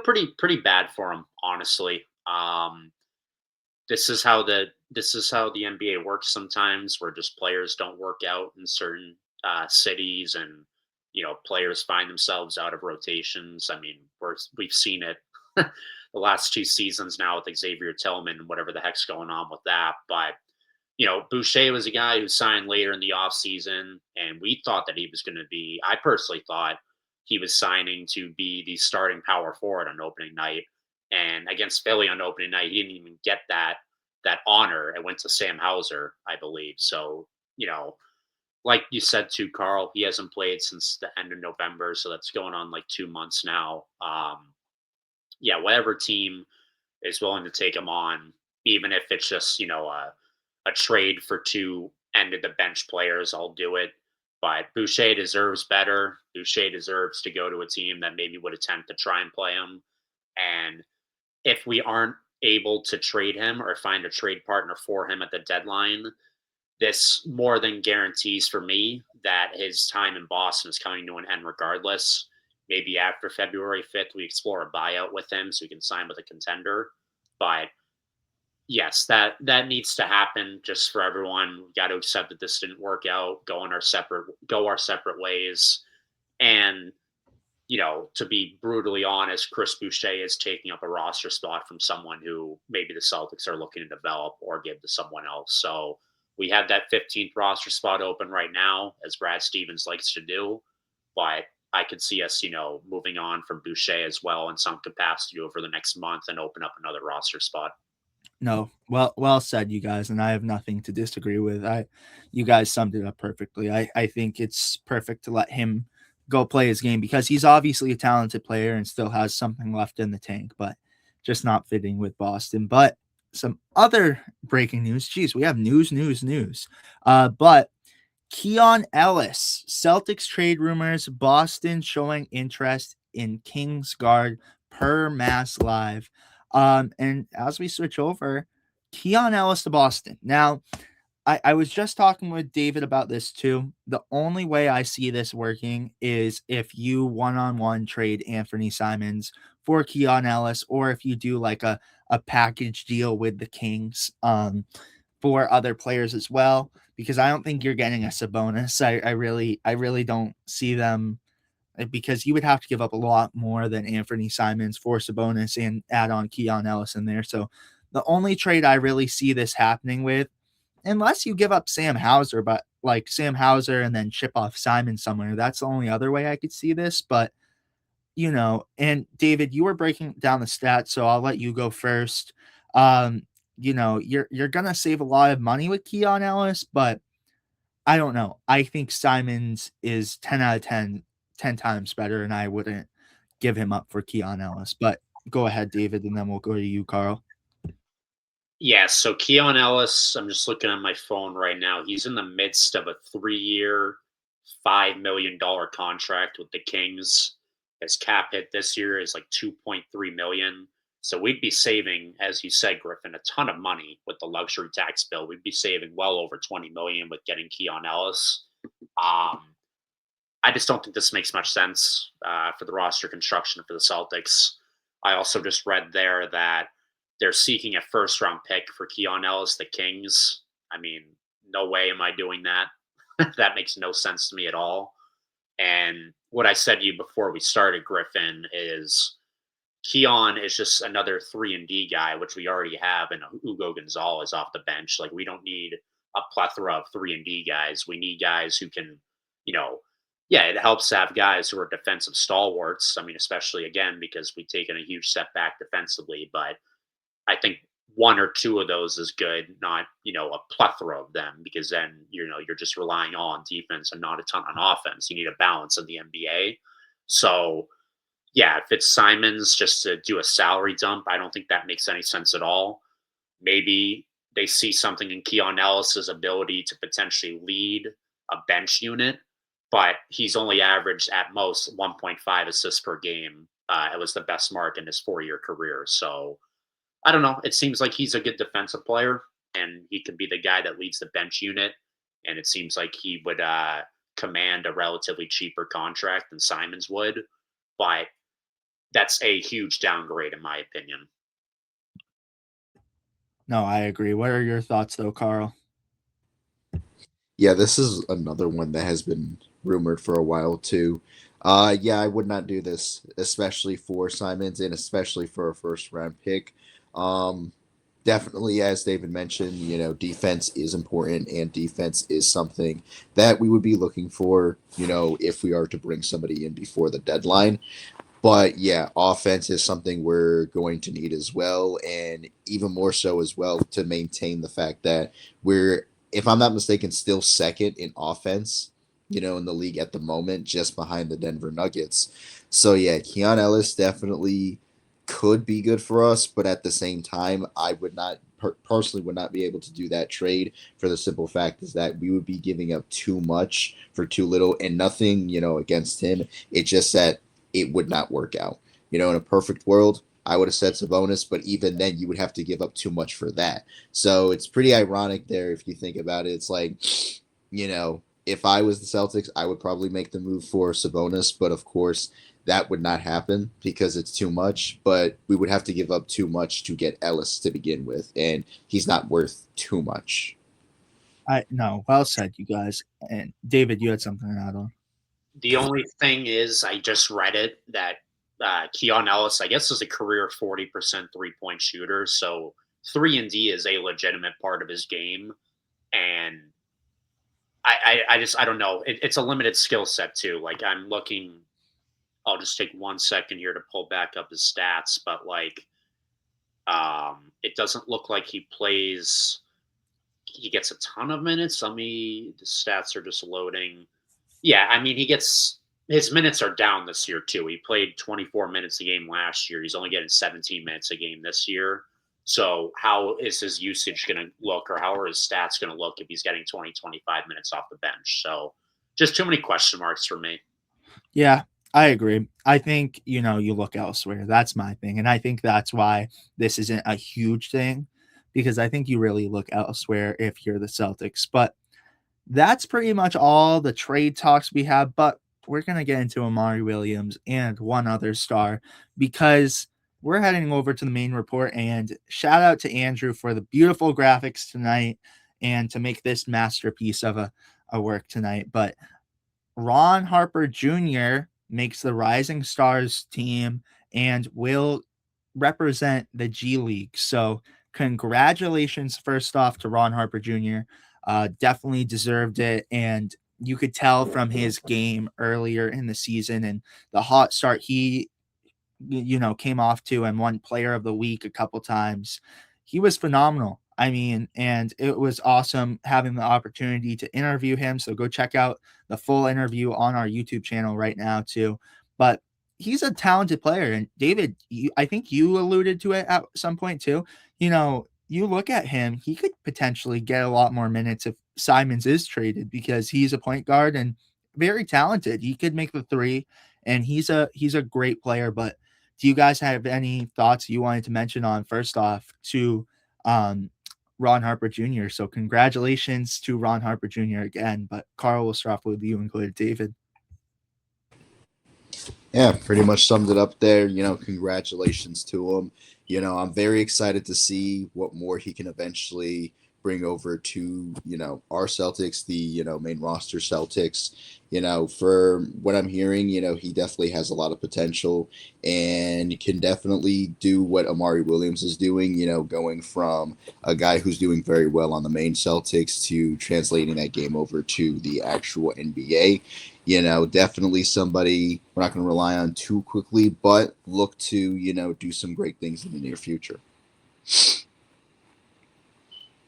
pretty bad for him, honestly. This is how the NBA works sometimes, where just players don't work out in certain cities, and players find themselves out of rotations. I mean, we've seen it the last 2 seasons now with Xavier Tillman and whatever the heck's going on with that. But Boucher was a guy who signed later in the offseason, and we thought that he was going to be. I personally thought he was signing to be the starting power forward on opening night. And against Philly on opening night, he didn't even get that honor. It went to Sam Hauser, I believe. So, like you said to Carl, he hasn't played since the end of November, so that's going on like 2 months now. Yeah, whatever team is willing to take him on, even if it's just a trade for two end of the bench players, I'll do it. But Boucher deserves better. Boucher deserves to go to a team that maybe would attempt to try and play him. And if we aren't able to trade him or find a trade partner for him at the deadline, this more than guarantees for me that his time in Boston is coming to an end regardless. Maybe after February 5th, we explore a buyout with him so he can sign with a contender. But yes, that needs to happen just for everyone. We got to accept that this didn't work out, go our separate ways. And to be brutally honest, Chris Boucher is taking up a roster spot from someone who maybe the Celtics are looking to develop or give to someone else. So we have that 15th roster spot open right now, as Brad Stevens likes to do. But I could see us, moving on from Boucher as well in some capacity over the next month and open up another roster spot. No, well said, you guys, and I have nothing to disagree with. You guys summed it up perfectly. I think it's perfect to let him go play his game because he's obviously a talented player and still has something left in the tank, but just not fitting with Boston. But some other breaking news. Geez, we have news. But Keon Ellis, Celtics trade rumors, Boston showing interest in Kings guard per Mass Live. And as we switch over, Keon Ellis to Boston. Now, I was just talking with David about this too. The only way I see this working is if you one-on-one trade Anthony Simons for Keon Ellis, or if you do like a package deal with the Kings. For other players as well, because I don't think you're getting a Sabonis. I really don't see them because you would have to give up a lot more than Anthony Simons for Sabonis and add on Keon Ellis in there. So the only trade I really see this happening with, unless you give up Sam Hauser, but like Sam Hauser and then ship off Simon somewhere, that's the only other way I could see this. But and David, you were breaking down the stats, so I'll let you go first. Um, you're gonna save a lot of money with Keon Ellis, but I don't know. I think Simons is 10 out of 10 times better, and I wouldn't give him up for Keon Ellis. But go ahead, David, and then we'll go to you, Carl. Yeah, so Keon Ellis, I'm just looking at my phone right now. He's in the midst of a 3-year, $5 million contract with the Kings. His cap hit this year is like 2.3 million. So we'd be saving, as you said, Griffin, a ton of money with the luxury tax bill. We'd be saving well over 20 million with getting Keon Ellis. Um, I just don't think this makes much sense for the roster construction for the Celtics. I also just read there that they're seeking a first round pick for Keon Ellis, the Kings. I mean, no way am I doing that. That makes no sense to me at all. And what I said to you before we started, Griffin, is Keon is just another 3 and D guy, which we already have, and Hugo Gonzalez off the bench. Like, we don't need a plethora of 3 and D guys. We need guys who can, you know, yeah, it helps to have guys who are defensive stalwarts. I mean, especially again because we've taken a huge step back defensively, but I think one or two of those is good, not a plethora of them, because then you're just relying all on defense and not a ton on offense. You need a balance in the NBA. So yeah, if it's Simons just to do a salary dump, I don't think that makes any sense at all. Maybe they see something in Keon Ellis's ability to potentially lead a bench unit, but he's only averaged at most 1.5 assists per game. It was the best mark in his 4-year career. So I don't know. It seems like he's a good defensive player, and he could be the guy that leads the bench unit. And it seems like he would command a relatively cheaper contract than Simons would. But that's a huge downgrade, in my opinion. No, I agree. What are your thoughts, though, Carl? Yeah, this is another one that has been rumored for a while too. Yeah, I would not do this, especially for Simons and especially for a first round pick. Um, Definitely, as David mentioned, defense is important and defense is something that we would be looking for, if we are to bring somebody in before the deadline. But yeah, offense is something we're going to need as well, and even more so as well to maintain the fact that we're, if I'm not mistaken, still second in offense, in the league at the moment, just behind the Denver Nuggets. So yeah, Keon Ellis definitely could be good for us, but at the same time, I would not personally would not be able to do that trade for the simple fact is that we would be giving up too much for too little, and nothing, against him. It's just that it would not work out. In a perfect world, I would have said Sabonis, but even then, you would have to give up too much for that. So it's pretty ironic there if you think about it. It's like, if I was the Celtics, I would probably make the move for Sabonis, but of course, that would not happen because it's too much. But we would have to give up too much to get Ellis to begin with, and he's not worth too much. I no, well said, you guys. And David, you had something to add on. The only thing is, I just read it that Keon Ellis, I guess, is a career 40% 3-point shooter. So 3 and D is a legitimate part of his game. And I don't know. It's a limited skill set, too. Like, I'm looking, I'll just take 1 second here to pull back up his stats. But, like, It doesn't look like he gets a ton of minutes. The stats are just loading. Yeah, I mean, his minutes are down this year too. He played 24 minutes a game last year. He's only getting 17 minutes a game this year. So how is his usage going to look, or how are his stats going to look if he's getting 20, 25 minutes off the bench? So just too many question marks for me. Yeah, I agree. I think, you look elsewhere. That's my thing. And I think that's why this isn't a huge thing, because I think you really look elsewhere if you're the Celtics. But that's pretty much all the trade talks we have. But we're going to get into Amari Williams and one other star, because we're heading over to the main report. And shout out to Andrew for the beautiful graphics tonight and to make this masterpiece of a work tonight. But Ron Harper Jr. makes the Rising Stars team and will represent the G League. So, congratulations, first off, to Ron Harper Jr. Definitely deserved it. And you could tell from his game earlier in the season and the hot start he came off to and won player of the week a couple times. He was phenomenal. I mean, and it was awesome having the opportunity to interview him. So go check out the full interview on our YouTube channel right now too. But he's a talented player. And David, I think you alluded to it at some point too. You look at him, he could potentially get a lot more minutes if Simons is traded, because he's a point guard and very talented. He could make the three, and he's a great player. But do you guys have any thoughts you wanted to mention on, first off, to Ron Harper Jr.? So congratulations to Ron Harper Jr. again. But Carl, will start off with you and go to David. Yeah, pretty much summed it up there. Congratulations to him. I'm very excited to see what more he can eventually bring over to, our Celtics, the, main roster Celtics. For what I'm hearing, he definitely has a lot of potential and can definitely do what Amari Williams is doing, going from a guy who's doing very well on the main Celtics to translating that game over to the actual NBA. Definitely somebody we're not going to rely on too quickly, but look to, do some great things in the near future.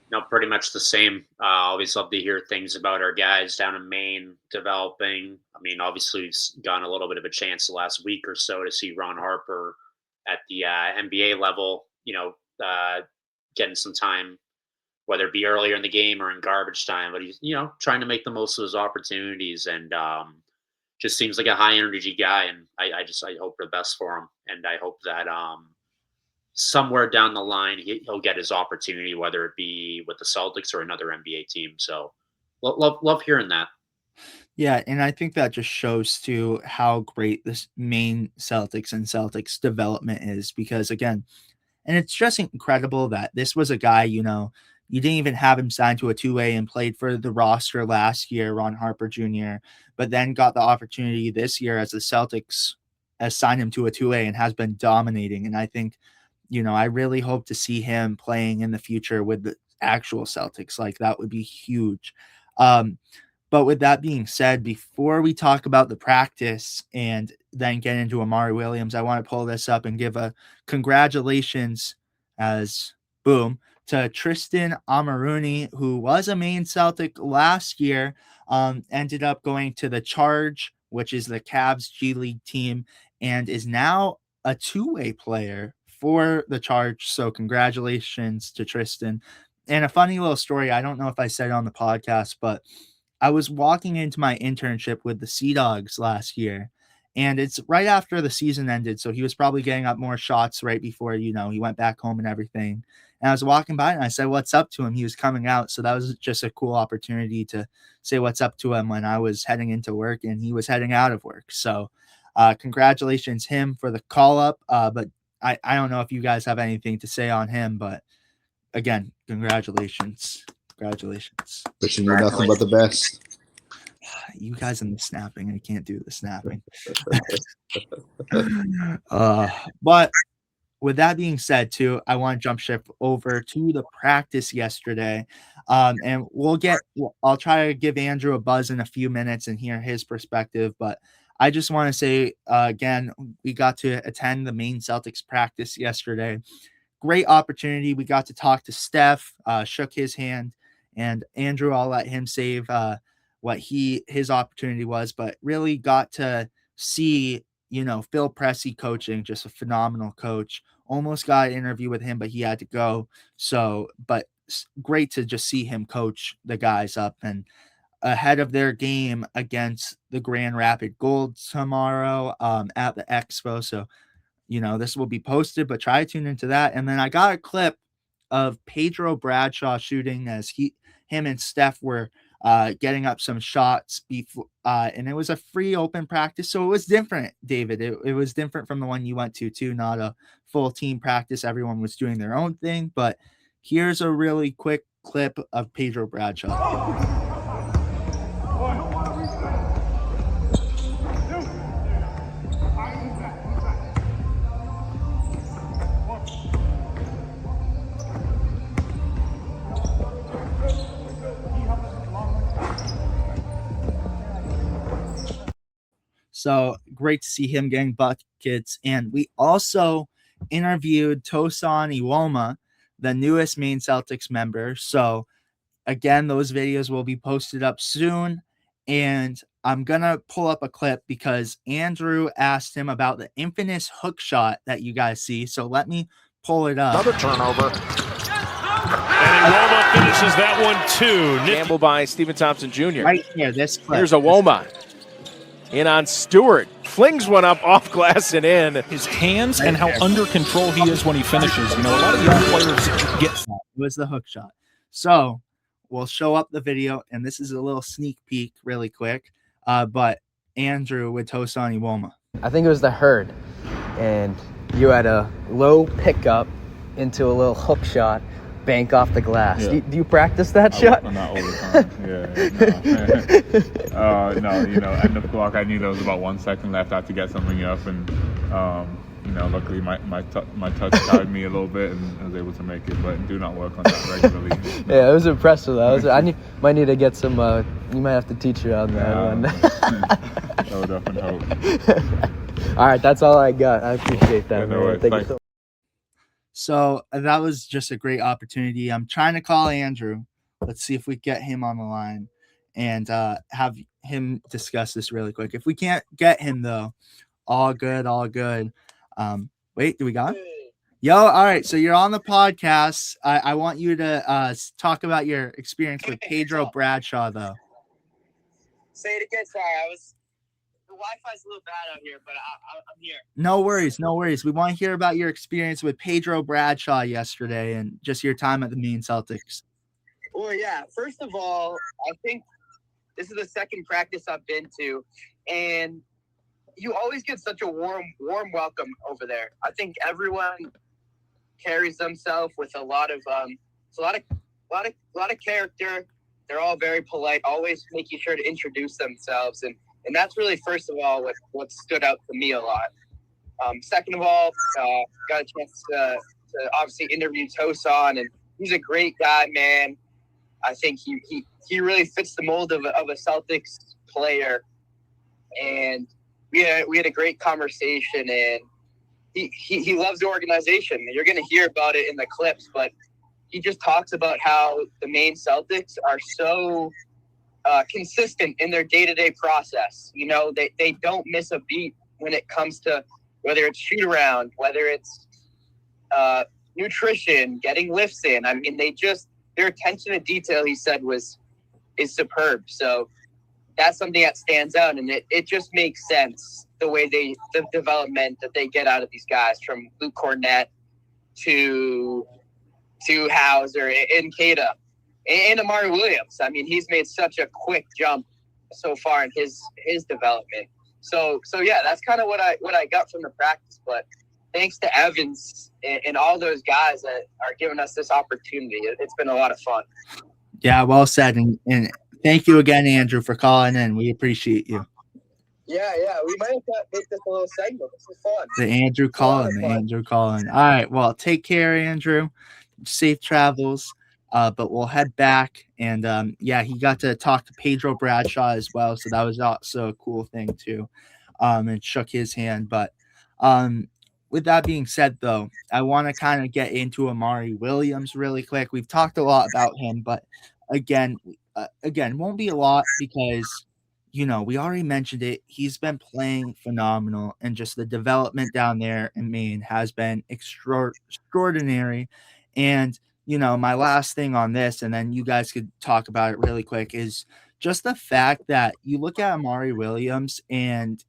No, pretty much the same. Always love to hear things about our guys down in Maine developing. I mean, obviously, we've gotten a little bit of a chance the last week or so to see Ron Harper at the NBA level, getting some time, whether it be earlier in the game or in garbage time. But he's, trying to make the most of his opportunities, and just seems like a high energy guy. And I hope for the best for him. And I hope that somewhere down the line, he'll get his opportunity, whether it be with the Celtics or another NBA team. So love hearing that. Yeah, and I think that just shows to how great this main Celtics and Celtics development is, because again, and it's just incredible that this was a guy, you didn't even have him signed to a two-way and played for the roster last year, Ron Harper Jr., but then got the opportunity this year as the Celtics assigned him to a two-way and has been dominating. And I think, I really hope to see him playing in the future with the actual Celtics. Like, that would be huge. But with that being said, before we talk about the practice and then get into Amari Williams, I want to pull this up and give a congratulations as boom to Tristan Amaruni, who was a main Celtic last year, ended up going to the Charge, which is the Cavs G League team, and is now a two-way player for the Charge. So congratulations to Tristan. And a funny little story, I don't know if I said it on the podcast, but I was walking into my internship with the Sea Dogs last year, and it's right after the season ended. So he was probably getting up more shots right before, he went back home and everything. And I was walking by and I said, "What's up?" to him. He was coming out. So that was just a cool opportunity to say what's up to him when I was heading into work and he was heading out of work. So congratulations him for the call up. But I don't know if you guys have anything to say on him, but again, congratulations. Congratulations. Wishing you nothing but the best. You guys in the snapping. I can't do the snapping. But with that being said, too, I want to jump ship over to the practice yesterday. And I'll try to give Andrew a buzz in a few minutes and hear his perspective. But I just want to say, again, we got to attend the main Celtics practice yesterday. great opportunity. We got to talk to Steph, shook his hand, and Andrew, I'll let him save what his opportunity was, but really got to see, Phil Pressey coaching, just a phenomenal coach. Almost got an interview with him, but he had to go. So, but great to just see him coach the guys up and ahead of their game against the Grand Rapid Gold tomorrow at the Expo. So, this will be posted, but try to tune into that. And then I got a clip of Pedro Bradshaw shooting as him and Steph were getting up some shots before, and it was a free open practice. So it was different, David. It was different from the one you went to too, not a full team practice. Everyone was doing their own thing, but here's a really quick clip of Pedro Bradshaw. So great to see him getting buckets. And we also interviewed Tosan Iwoma, the newest Maine Celtics member. So again, those videos will be posted up soon. And I'm going to pull up a clip because Andrew asked him about the infamous hook shot that you guys see. So let me pull it up. Another turnover. And Iwoma finishes that one too. Gamble by Stephen Thompson Jr. Right here, this clip. Here's Iwoma. In on Stewart. Flings one up off glass and in. His hands and how under control he is when he finishes. A lot of young players get. It was the hook shot. So we'll show up the video, and this is a little sneak peek really quick. But Andrew with Tosan Iwoma. I think it was the herd, and you had a low pickup into a little hook shot, bank off the glass. Yeah. Do you practice that shot? Not all the time. No, end of the clock, I knew there was about 1 second left. I had to get something up, and luckily my touch guided me a little bit, and I was able to make it. But do not work on that regularly. Yeah, it was impressive. Might need to get some. You might have to teach you on that one. That would definitely help. All right, that's all I got. I appreciate that. Yeah, no worries. Thank you so much. So that was just a great opportunity. I'm trying to call Andrew. Let's see if we get him on the line and have him discuss this really quick. If we can't get him, though, all good. Wait, do we got him? Yo, all right. So you're on the podcast. I want you to talk about your experience with Pedro Bradshaw, though. Say it again. Sorry, the Wi-Fi's a little bad out here, but I'm here. No worries. We want to hear about your experience with Pedro Bradshaw yesterday and just your time at the Maine Celtics. Well, yeah. First of all, I think this is the second practice I've been to, and you always get such a warm welcome over there. I think everyone carries themselves with a lot of character. They're all very polite, always making sure to introduce themselves, and that's really, first of all, what stood out to me a lot. Second of all, got a chance to obviously interview Tosan, and he's a great guy, man. I think he really fits the mold of a Celtics player, and we had a great conversation, and he loves the organization. You're going to hear about it in the clips, but he just talks about how the Maine Celtics are so consistent in their day-to-day process. They don't miss a beat when it comes to whether it's shoot around, whether it's nutrition, getting lifts in. I mean, their attention to detail, he said, is superb. So that's something that stands out, and it just makes sense the way the development that they get out of these guys, from Luke Cornett to Hauser and Cada and Amari Williams. I mean, he's made such a quick jump so far in his development. So yeah, that's kind of what I got from the practice. But thanks to Evans and all those guys that are giving us this opportunity. It's been a lot of fun. Yeah, well said. And thank you again, Andrew, for calling in. We appreciate you. Yeah. We might have to make this a little segment. This is fun. The Andrew calling. All right. Well, take care, Andrew. Safe travels. But we'll head back. And he got to talk to Pedro Bradshaw as well. So that was also a cool thing too. And shook his hand. But with that being said, though, I want to kind of get into Amari Williams really quick. We've talked a lot about him, but again, won't be a lot because, we already mentioned it. He's been playing phenomenal, and just the development down there in Maine has been extraordinary. And, my last thing on this, and then you guys could talk about it really quick, is just the fact that you look at Amari Williams, and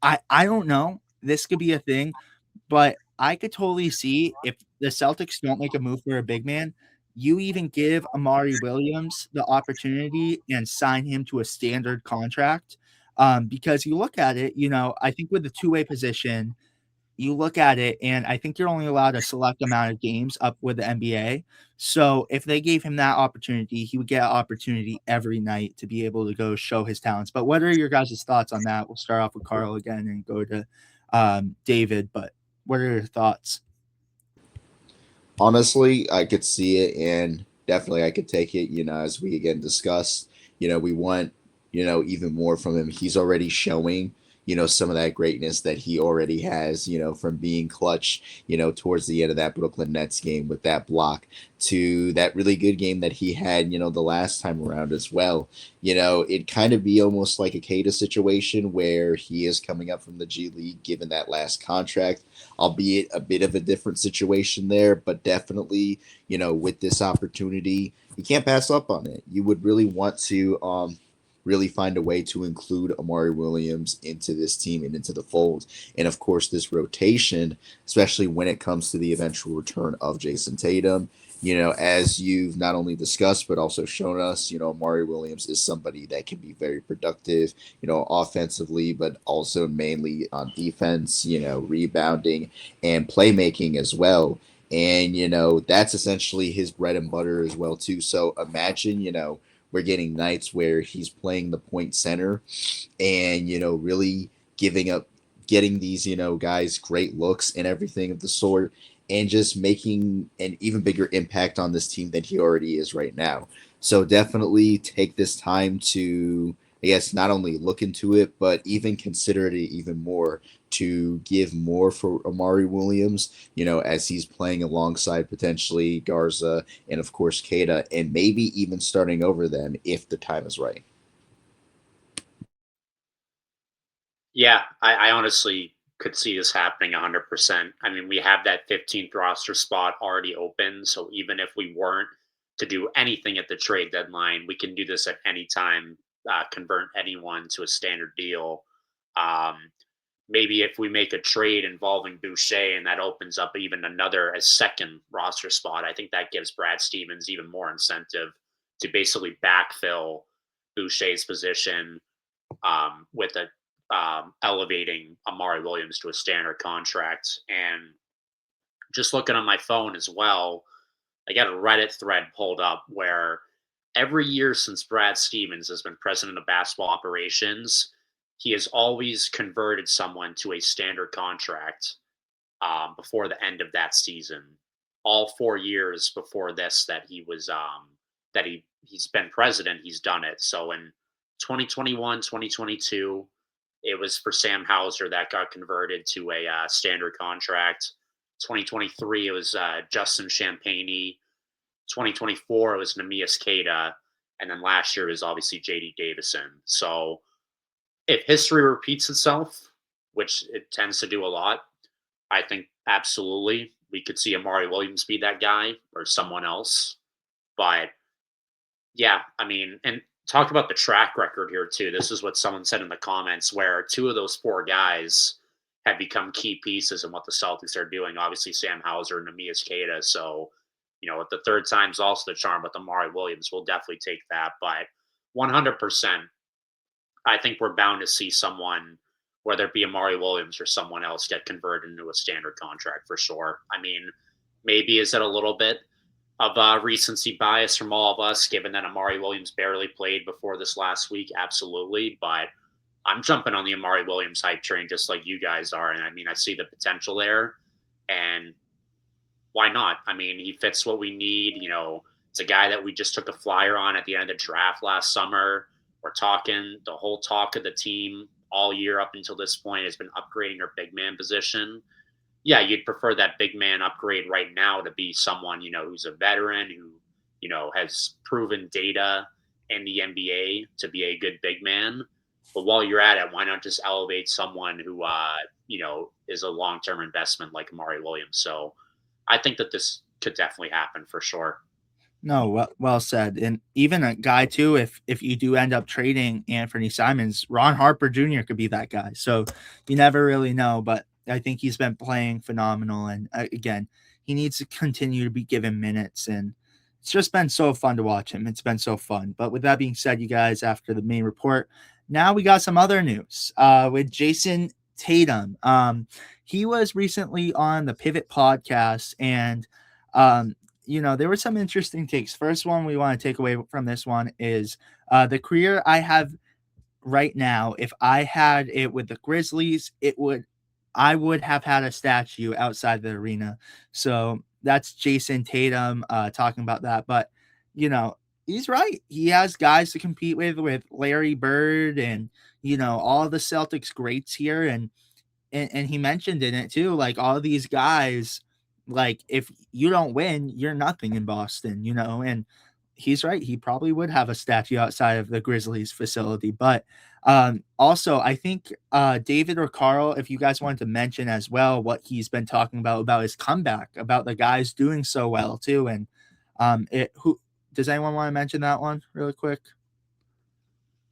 I don't know, this could be a thing, but I could totally see if the Celtics don't make a move for a big man, you even give Amari Williams the opportunity and sign him to a standard contract. Because you look at it, I think with the two-way position, you look at it, and I think you're only allowed a select amount of games up with the NBA. So if they gave him that opportunity, he would get an opportunity every night to be able to go show his talents. But what are your guys' thoughts on that? We'll start off with Carl again and go to David. But what are your thoughts? Honestly, I could see it, and definitely I could take it. As we again discussed, we want even more from him. He's already showing some of that greatness that he already has. From being clutch, towards the end of that Brooklyn Nets game with that block to that really good game that he had, the last time around as well. It kind of be almost like a Caires situation where he is coming up from the G League, given that last contract, albeit a bit of a different situation there, but definitely, with this opportunity, you can't pass up on it. You would really want to really find a way to include Amari Williams into this team and into the fold. And of course, this rotation, especially when it comes to the eventual return of Jason Tatum, as you've not only discussed, but also shown us, Amari Williams is somebody that can be very productive, offensively, but also mainly on defense, rebounding and playmaking as well. And, that's essentially his bread and butter as well, too. So imagine, we're getting nights where he's playing the point center and, really getting these, guys great looks and everything of the sort, and just making an even bigger impact on this team than he already is right now. So definitely take this time to, I guess, not only look into it, but even consider it even more to give more for Amari Williams, as he's playing alongside potentially Garza and, of course, Keita, and maybe even starting over them if the time is right. Yeah, I honestly could see this happening 100%. I mean, we have that 15th roster spot already open. So even if we weren't to do anything at the trade deadline, we can do this at any time, convert anyone to a standard deal. Maybe if we make a trade involving Boucher and that opens up even a second roster spot, I think that gives Brad Stevens even more incentive to basically backfill Boucher's position with a elevating Amari Williams to a standard contract. And just looking on my phone as well, I got a Reddit thread pulled up where every year since Brad Stevens has been president of basketball operations, he has always converted someone to a standard contract before the end of that season. All 4 years before this that he was he's been president, he's done it. So in 2021, 2022, it was for Sam Hauser that got converted to a standard contract. 2023, it was Justin Champagny. 2024, it was Neemias Queta. And then last year was obviously J.D. Davison. So if history repeats itself, which it tends to do a lot, I think absolutely we could see Amari Williams be that guy or someone else. But yeah, I mean, and talk about the track record here too. This is what someone said in the comments, where 2 of those 4 guys have become key pieces in what the Celtics are doing. Obviously, Sam Hauser and Neemias Queta. So, if the third time's also the charm with Amari Williams, we'll definitely take that. But 100%, I think we're bound to see someone, whether it be Amari Williams or someone else, get converted into a standard contract for sure. I mean, maybe is it a little bit of recency bias from all of us, given that Amari Williams barely played before this last week? Absolutely. But I'm jumping on the Amari Williams hype train just like you guys are. And I mean, I see the potential there. And why not? I mean, he fits what we need. It's a guy that we just took a flyer on at the end of the draft last summer. We're talking, the whole talk of the team all year up until this point has been upgrading our big man position. yeah, you'd prefer that big man upgrade right now to be someone, who's a veteran who, has proven data in the NBA to be a good big man. But while you're at it, why not just elevate someone who, is a long-term investment like Amari Williams? So I think that this could definitely happen for sure. No, well said. And even a guy too, if you do end up trading Anthony Simons, Ron Harper Jr. could be that guy. So you never really know, but I think he's been playing phenomenal. And again, he needs to continue to be given minutes. And it's just been so fun to watch him. It's been so fun. But with that being said, you guys, after the main report, now we got some other news with Jason Tatum. He was recently on the Pivot podcast, and there were some interesting takes. First one we want to take away from this one is the career I have right now. If I had it with the Grizzlies, I would have had a statue outside the arena. So that's Jason Tatum talking about that. But, he's right. He has guys to compete with Larry Bird and, all the Celtics greats here. And he mentioned in it too, like all these guys, like if you don't win, you're nothing in Boston, and he's right. He probably would have a statue outside of the Grizzlies facility. But also, I think David or Carl, if you guys wanted to mention as well what he's been talking about his comeback, about the guys doing so well too. And who does anyone want to mention that one really quick?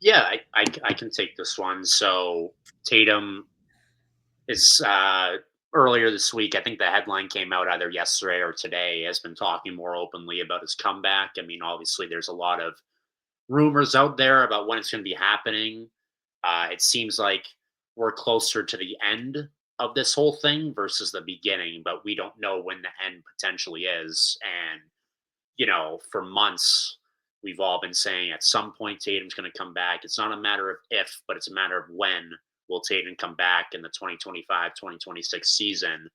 Yeah, I can take this one. So Tatum is earlier this week, I think the headline came out either yesterday or today, has been talking more openly about his comeback. I mean, obviously, there's a lot of rumors out there about when it's going to be happening. It seems like we're closer to the end of this whole thing versus the beginning, but we don't know when the end potentially is. And, for months, we've all been saying at some point Tatum's going to come back. It's not a matter of if, but it's a matter of when will Tatum come back in the 2025-2026 season.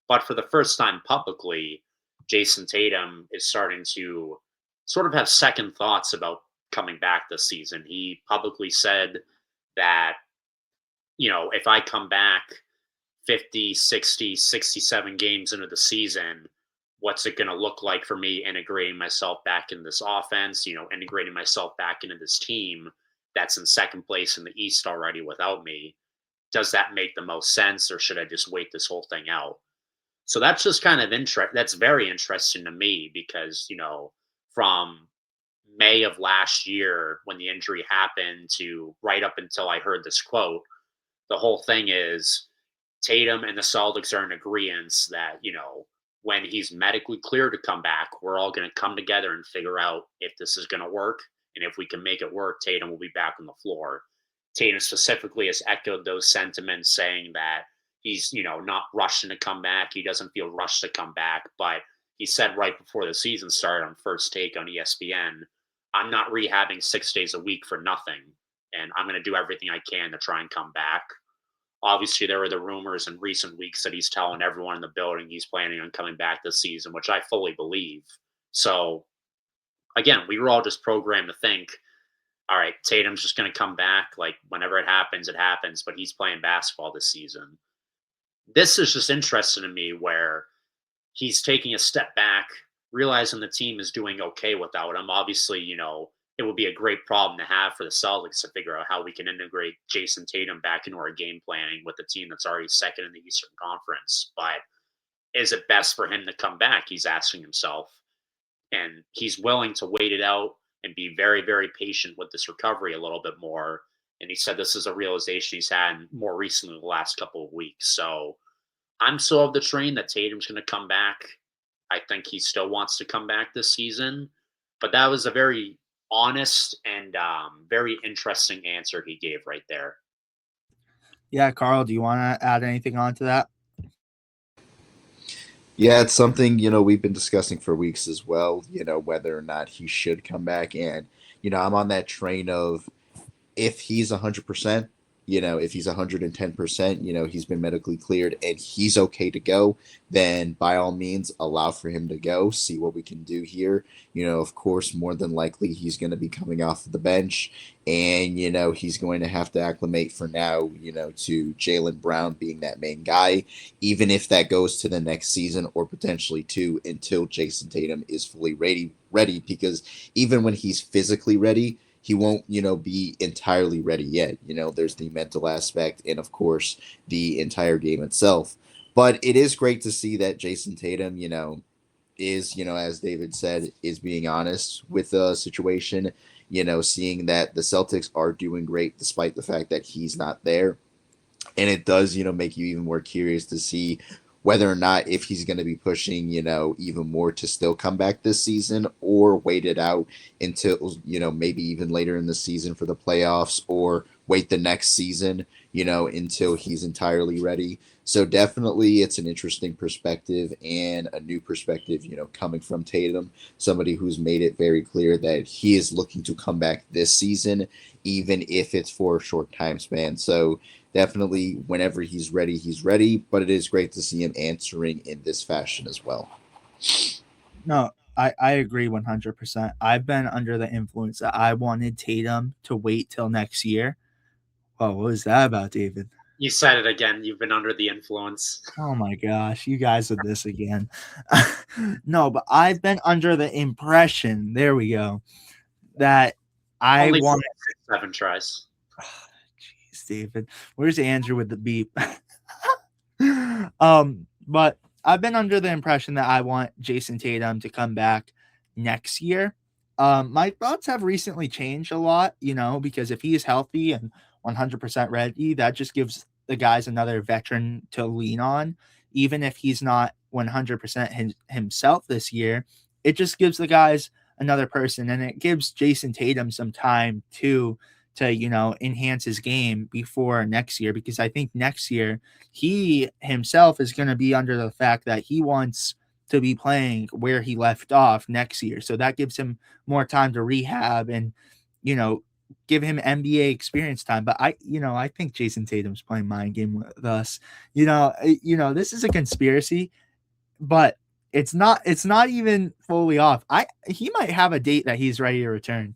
But for the first time publicly, Jason Tatum is starting to sort of have second thoughts about coming back this season. He publicly said that, if I come back 50, 60, 67 games into the season, what's it going to look like for me integrating myself back in this offense, integrating myself back into this team that's in second place in the East already without me? Does that make the most sense, or should I just wait this whole thing out? So that's just kind of that's very interesting to me because, from May of last year when the injury happened to right up until I heard this quote, the whole thing is Tatum and the Celtics are in agreement that, when he's medically cleared to come back, we're all going to come together and figure out if this is going to work. And if we can make it work, Tatum will be back on the floor. Tatum specifically has echoed those sentiments, saying that he's, not rushing to come back. He doesn't feel rushed to come back. But he said right before the season started on First Take on ESPN, I'm not rehabbing 6 days a week for nothing. And I'm going to do everything I can to try and come back. Obviously, there were the rumors in recent weeks that he's telling everyone in the building he's planning on coming back this season, which I fully believe. So, again, we were all just programmed to think, all right, Tatum's just going to come back. Like, whenever it happens, but he's playing basketball this season. This is just interesting to me where he's taking a step back, realizing the team is doing okay without him. Obviously, it would be a great problem to have for the Celtics to figure out how we can integrate Jason Tatum back into our game planning with the team that's already second in the Eastern Conference. But is it best for him to come back? He's asking himself. And he's willing to wait it out and be very, very patient with this recovery a little bit more. And he said this is a realization he's had more recently the last couple of weeks. So I'm still of the train that Tatum's going to come back. I think he still wants to come back this season. But that was a very honest and very interesting answer he gave right there. Yeah, Carl, do you want to add anything on to that? Yeah, it's something, we've been discussing for weeks as well, whether or not he should come back. And, I'm on that train of if he's 100%, if he's 110%, he's been medically cleared and he's okay to go, then by all means allow for him to go, see what we can do here. Of course, more than likely he's going to be coming off of the bench, and he's going to have to acclimate for now, to Jaylen Brown being that main guy, even if that goes to the next season or potentially two, until Jason Tatum is fully ready, because even when he's physically ready, he won't, be entirely ready yet. There's the mental aspect and, of course, the entire game itself. But it is great to see that Jason Tatum, is, as David said, is being honest with the situation, seeing that the Celtics are doing great despite the fact that he's not there. And it does, make you even more curious to see whether or not if he's going to be pushing, even more to still come back this season, or wait it out until, maybe even later in the season for the playoffs, or wait the next season, until he's entirely ready. So definitely it's an interesting perspective and a new perspective, coming from Tatum, somebody who's made it very clear that he is looking to come back this season, even if it's for a short time span. So definitely whenever he's ready, but it is great to see him answering in this fashion as well. No, I agree 100%. I've been under the influence that I wanted Tatum to wait till next year. Oh, what was that about, David? You said it again. You've been under the influence. Oh my gosh, you guys with this again. No, but I've been under the impression, there we go, that I want 7 tries. Jeez, David. Where's Andrew with the beep? But I've been under the impression that I want Jason Tatum to come back next year. My thoughts have recently changed a lot, because if he is healthy and 100% ready, that just gives the guys another veteran to lean on. Even if he's not 100% himself this year, it just gives the guys another person, and it gives Jason Tatum some time to enhance his game before next year, because I think next year he himself is going to be under the fact that he wants to be playing where he left off next year. So that gives him more time to rehab and, give him NBA experience time. But I think Jason Tatum's playing mind game with us. This is a conspiracy, but it's not even fully off. He might have a date that he's ready to return.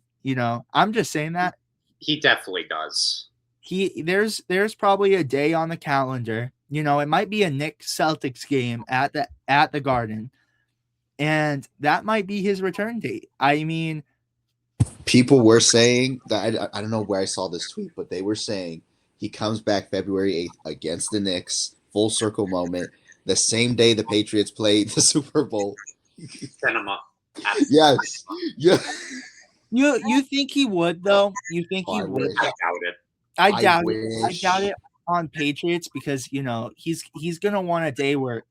I'm just saying that. He definitely does. There's probably a day on the calendar. It might be a Knicks Celtics game at the Garden, and that might be his return date. I mean, people were saying that I don't know where I saw this tweet, but they were saying he comes back February 8th against the Knicks, full circle moment, the same day the Patriots played the Super Bowl. Cinema. Yes. Yeah. You think he would, though? You think he would? I doubt it. I doubt it on Patriots, because he's gonna want a day where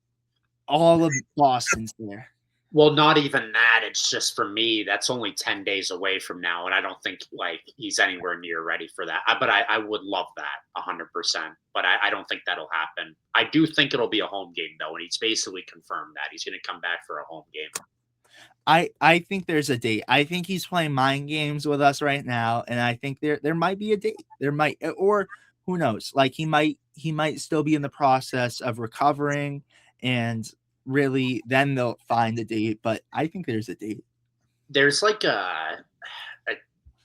all of Boston's there. Well, not even that. It's just, for me, that's only 10 days away from now, and I don't think he's anywhere near ready for that. But I would love that 100%. But I don't think that'll happen. I do think it'll be a home game, though, and he's basically confirmed that he's going to come back for a home game. I think there's a date. I think he's playing mind games with us right now, and I think there might be a date. There might, or who knows? He might still be in the process of recovering, and really then they'll find a date. But I think there's a date. There's a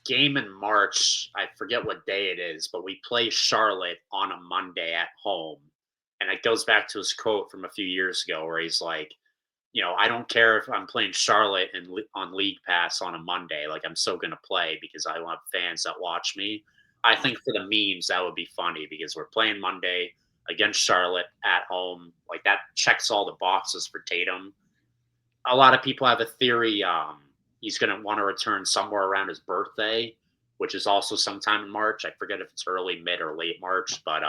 game in March. I forget what day it is, but we play Charlotte on a Monday at home, and it goes back to his quote from a few years ago where he's like, I don't care if I'm playing Charlotte on League Pass on a Monday. I'm still going to play because I want fans that watch me. I think for the memes, that would be funny, because we're playing Monday against Charlotte at home. That checks all the boxes for Tatum. A lot of people have a theory he's going to want to return somewhere around his birthday, which is also sometime in March. I forget if it's early, mid, or late March. But,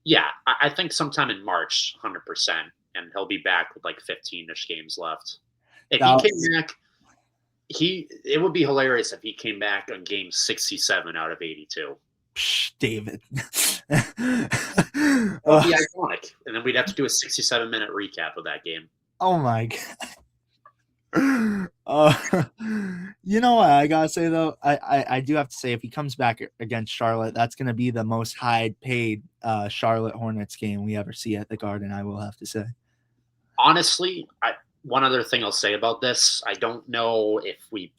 yeah, I think sometime in March, 100%. And he'll be back with 15-ish games left. If he came back, it would be hilarious if he came back on game 67 out of 82. Psh, David. It would be iconic. And then we'd have to do a 67-minute recap of that game. Oh my God. You know what I gotta say though? I do have to say, if he comes back against Charlotte, that's gonna be the most high paid Charlotte Hornets game we ever see at the Garden. I will have to say. Honestly, one other thing I'll say about this, I don't even know if we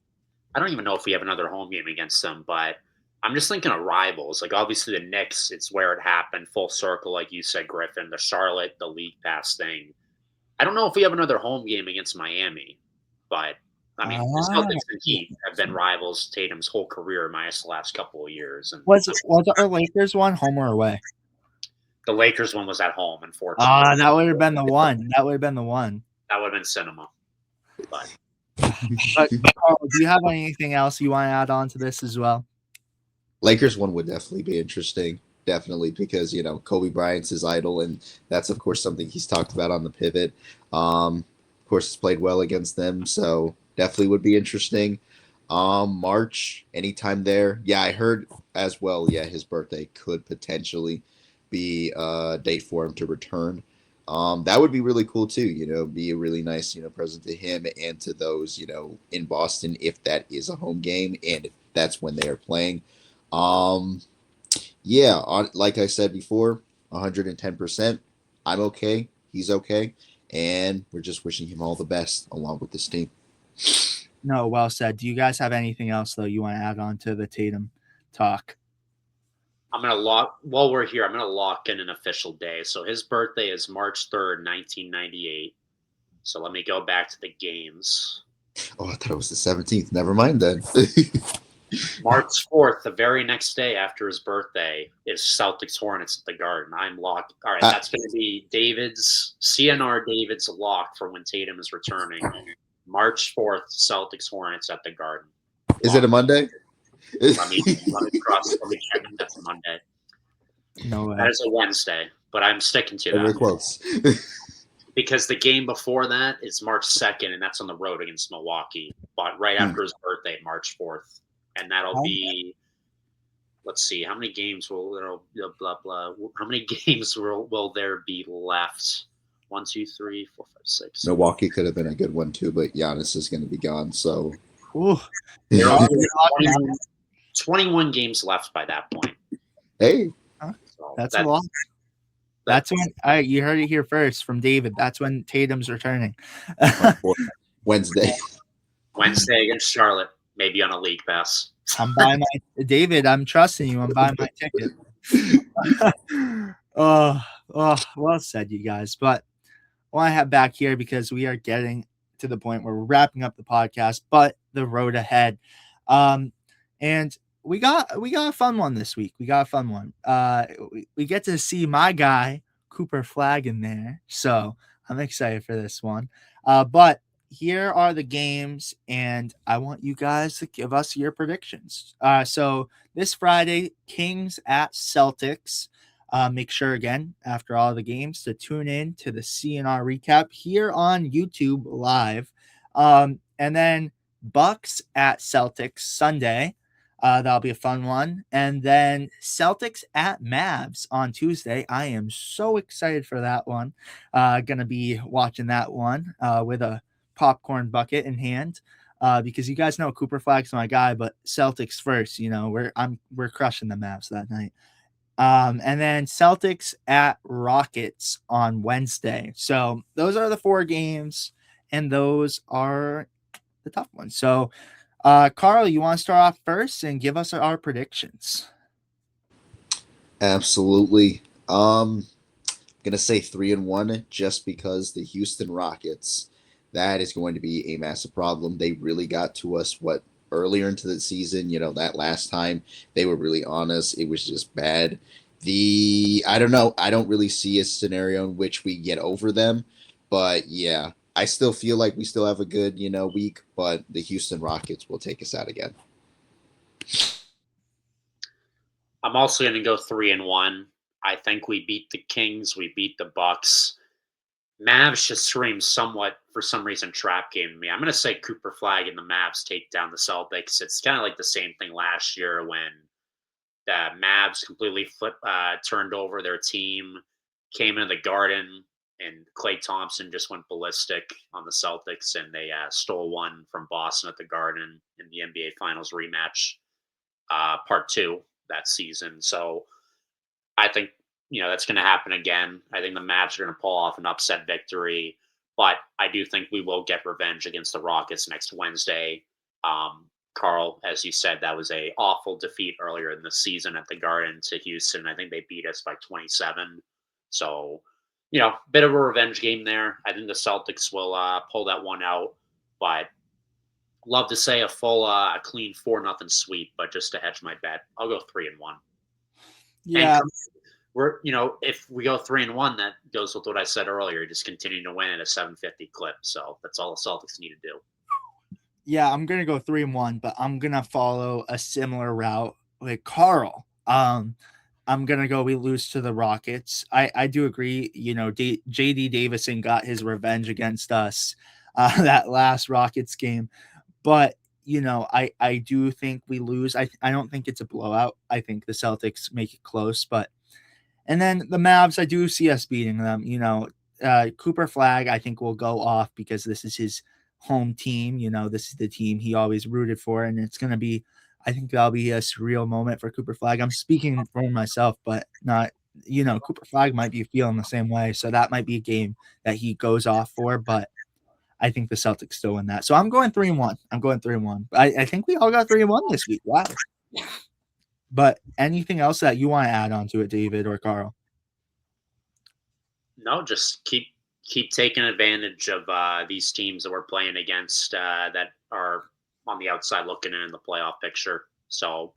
have another home game against them, but I'm just thinking of rivals. Like, obviously the Knicks, it's where it happened, full circle, like you said, Griffin, the Charlotte, the league pass thing. I don't know if we have another home game against Miami, but I mean, the Celtics and Heat have been rivals Tatum's whole career minus the last couple of years. And Was our Lakers one home or away? the Lakers one was at home, unfortunately. That would have been the one. That would have been the one. That would have been cinema. But Carl, do you have anything else you want to add on to this as well? Lakers one would definitely be interesting. Definitely, because Kobe Bryant's his idol, and that's of course something he's talked about on the pivot. Of course, he's played well against them, so definitely would be interesting. March, anytime there. Yeah, I heard as well. Yeah, his birthday could potentially be a date for him to return. That would be really cool too. Be a really nice present to him and to those in Boston, if that is a home game and if that's when they are playing. Yeah, like I said before, 110%. I'm okay. He's okay. And we're just wishing him all the best along with this team. No, well said. Do you guys have anything else, though, you want to add on to the Tatum talk? While we're here, I'm going to lock in an official day. So his birthday is March 3rd, 1998. So let me go back to the games. Oh, I thought it was the 17th. Never mind then. March 4th, the very next day after his birthday, is Celtics Hornets at the Garden. I'm locked. All right, that's going to be CNR David's lock for when Tatum is returning. March 4th, Celtics Hornets at the Garden. Is it a Monday? Let me check if that's a Monday. No way. That is a Wednesday, but I'm sticking to that. Very close. Because the game before that is March 2nd, and that's on the road against Milwaukee. But right after his birthday, March 4th. And that'll be, let's see, how many games will there be left? 1, 2, 3, 4, 5, 6. Milwaukee could have been a good one too, but Giannis is going to be gone. So, there are 21 games left by that point. Hey, so that's a lot. That's when you heard it here first from David. That's when Tatum's returning. Wednesday against Charlotte. Maybe on a league pass. I'm buying David, I'm trusting you. I'm buying my ticket. Well said, you guys. But I want to have back here because we are getting to the point where we're wrapping up the podcast, but the road ahead. And we got a fun one this week. We get to see my guy, Cooper Flag, in there. So I'm excited for this one. But here are the games, and I want you guys to give us your predictions. So this Friday, Kings at Celtics. Make sure, again, after all the games, to tune in to the CNR recap here on YouTube live. And then Bucks at Celtics Sunday. That'll be a fun one. And then Celtics at Mavs on Tuesday. I am so excited for that one. Gonna be watching that one with a popcorn bucket in hand, because you guys know Cooper Flag's my guy, but Celtics first. We're crushing the Mavs that night. And then Celtics at Rockets on Wednesday. So those are the 4 games, and those are the tough ones. So, Carl, you want to start off first and give us our predictions? Absolutely. Gonna say 3-1 just because the Houston Rockets, that is going to be a massive problem. They really got to us earlier into the season. That last time they were really on us, it was just bad. I don't know. I don't really see a scenario in which we get over them, but yeah, I still feel like we still have a good, week, but the Houston Rockets will take us out again. I'm also going to go 3-1. I think we beat the Kings. We beat the Bucks. Mavs just screams somewhat, for some reason, trap game to me. I'm going to say Cooper Flag and the Mavs take down the Celtics. It's kind of like the same thing last year when the Mavs completely turned over their team, came into the Garden, and Klay Thompson just went ballistic on the Celtics, and they stole one from Boston at the Garden in the NBA Finals rematch, part 2 that season. So I think, that's going to happen again. I think the Mavs are going to pull off an upset victory, but I do think we will get revenge against the Rockets next Wednesday. Carl, as you said, that was a awful defeat earlier in the season at the Garden to Houston. I think they beat us by 27. So, bit of a revenge game there. I think the Celtics will pull that one out, but love to say a clean 4-0 sweep, but just to hedge my bet, I'll go 3-1. Yeah. And we're, if we go 3-1, that goes with what I said earlier, just continuing to win at a 750 clip. So that's all the Celtics need to do. Yeah, I'm gonna go 3-1, but I'm gonna follow a similar route with Carl. I'm gonna go we lose to the Rockets. I do agree. JD Davison got his revenge against us that last Rockets game, but I do think we lose. I don't think it's a blowout. I think the Celtics make it close, and then the Mavs, I do see us beating them. Cooper Flag, I think will go off because this is his home team. This is the team he always rooted for, and it's going to be, I think that'll be a surreal moment for Cooper Flag. I'm speaking for myself, but not, Cooper Flag might be feeling the same way. So that might be a game that he goes off for, but I think the Celtics still win that. So I'm going 3-1. I'm going 3-1. I think we all got 3-1 this week. Wow. But anything else that you want to add on to it, David or Carl? No, just keep taking advantage of these teams that we're playing against that are on the outside looking in the playoff picture. So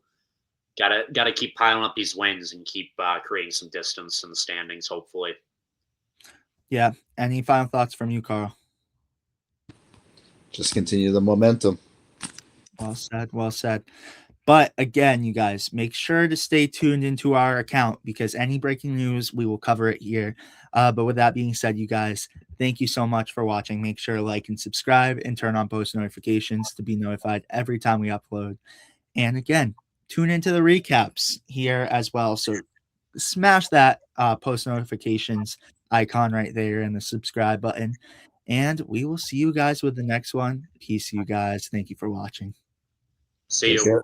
gotta keep piling up these wins and keep creating some distance in the standings, hopefully. Yeah. Any final thoughts from you, Carl? Just continue the momentum. Well said. Well said. But again, you guys, make sure to stay tuned into our account because any breaking news, we will cover it here. But with that being said, you guys, thank you so much for watching. Make sure to like and subscribe and turn on post notifications to be notified every time we upload. And again, tune into the recaps here as well. So smash that post notifications icon right there and the subscribe button. And we will see you guys with the next one. Peace, you guys. Thank you for watching. See you. Take care.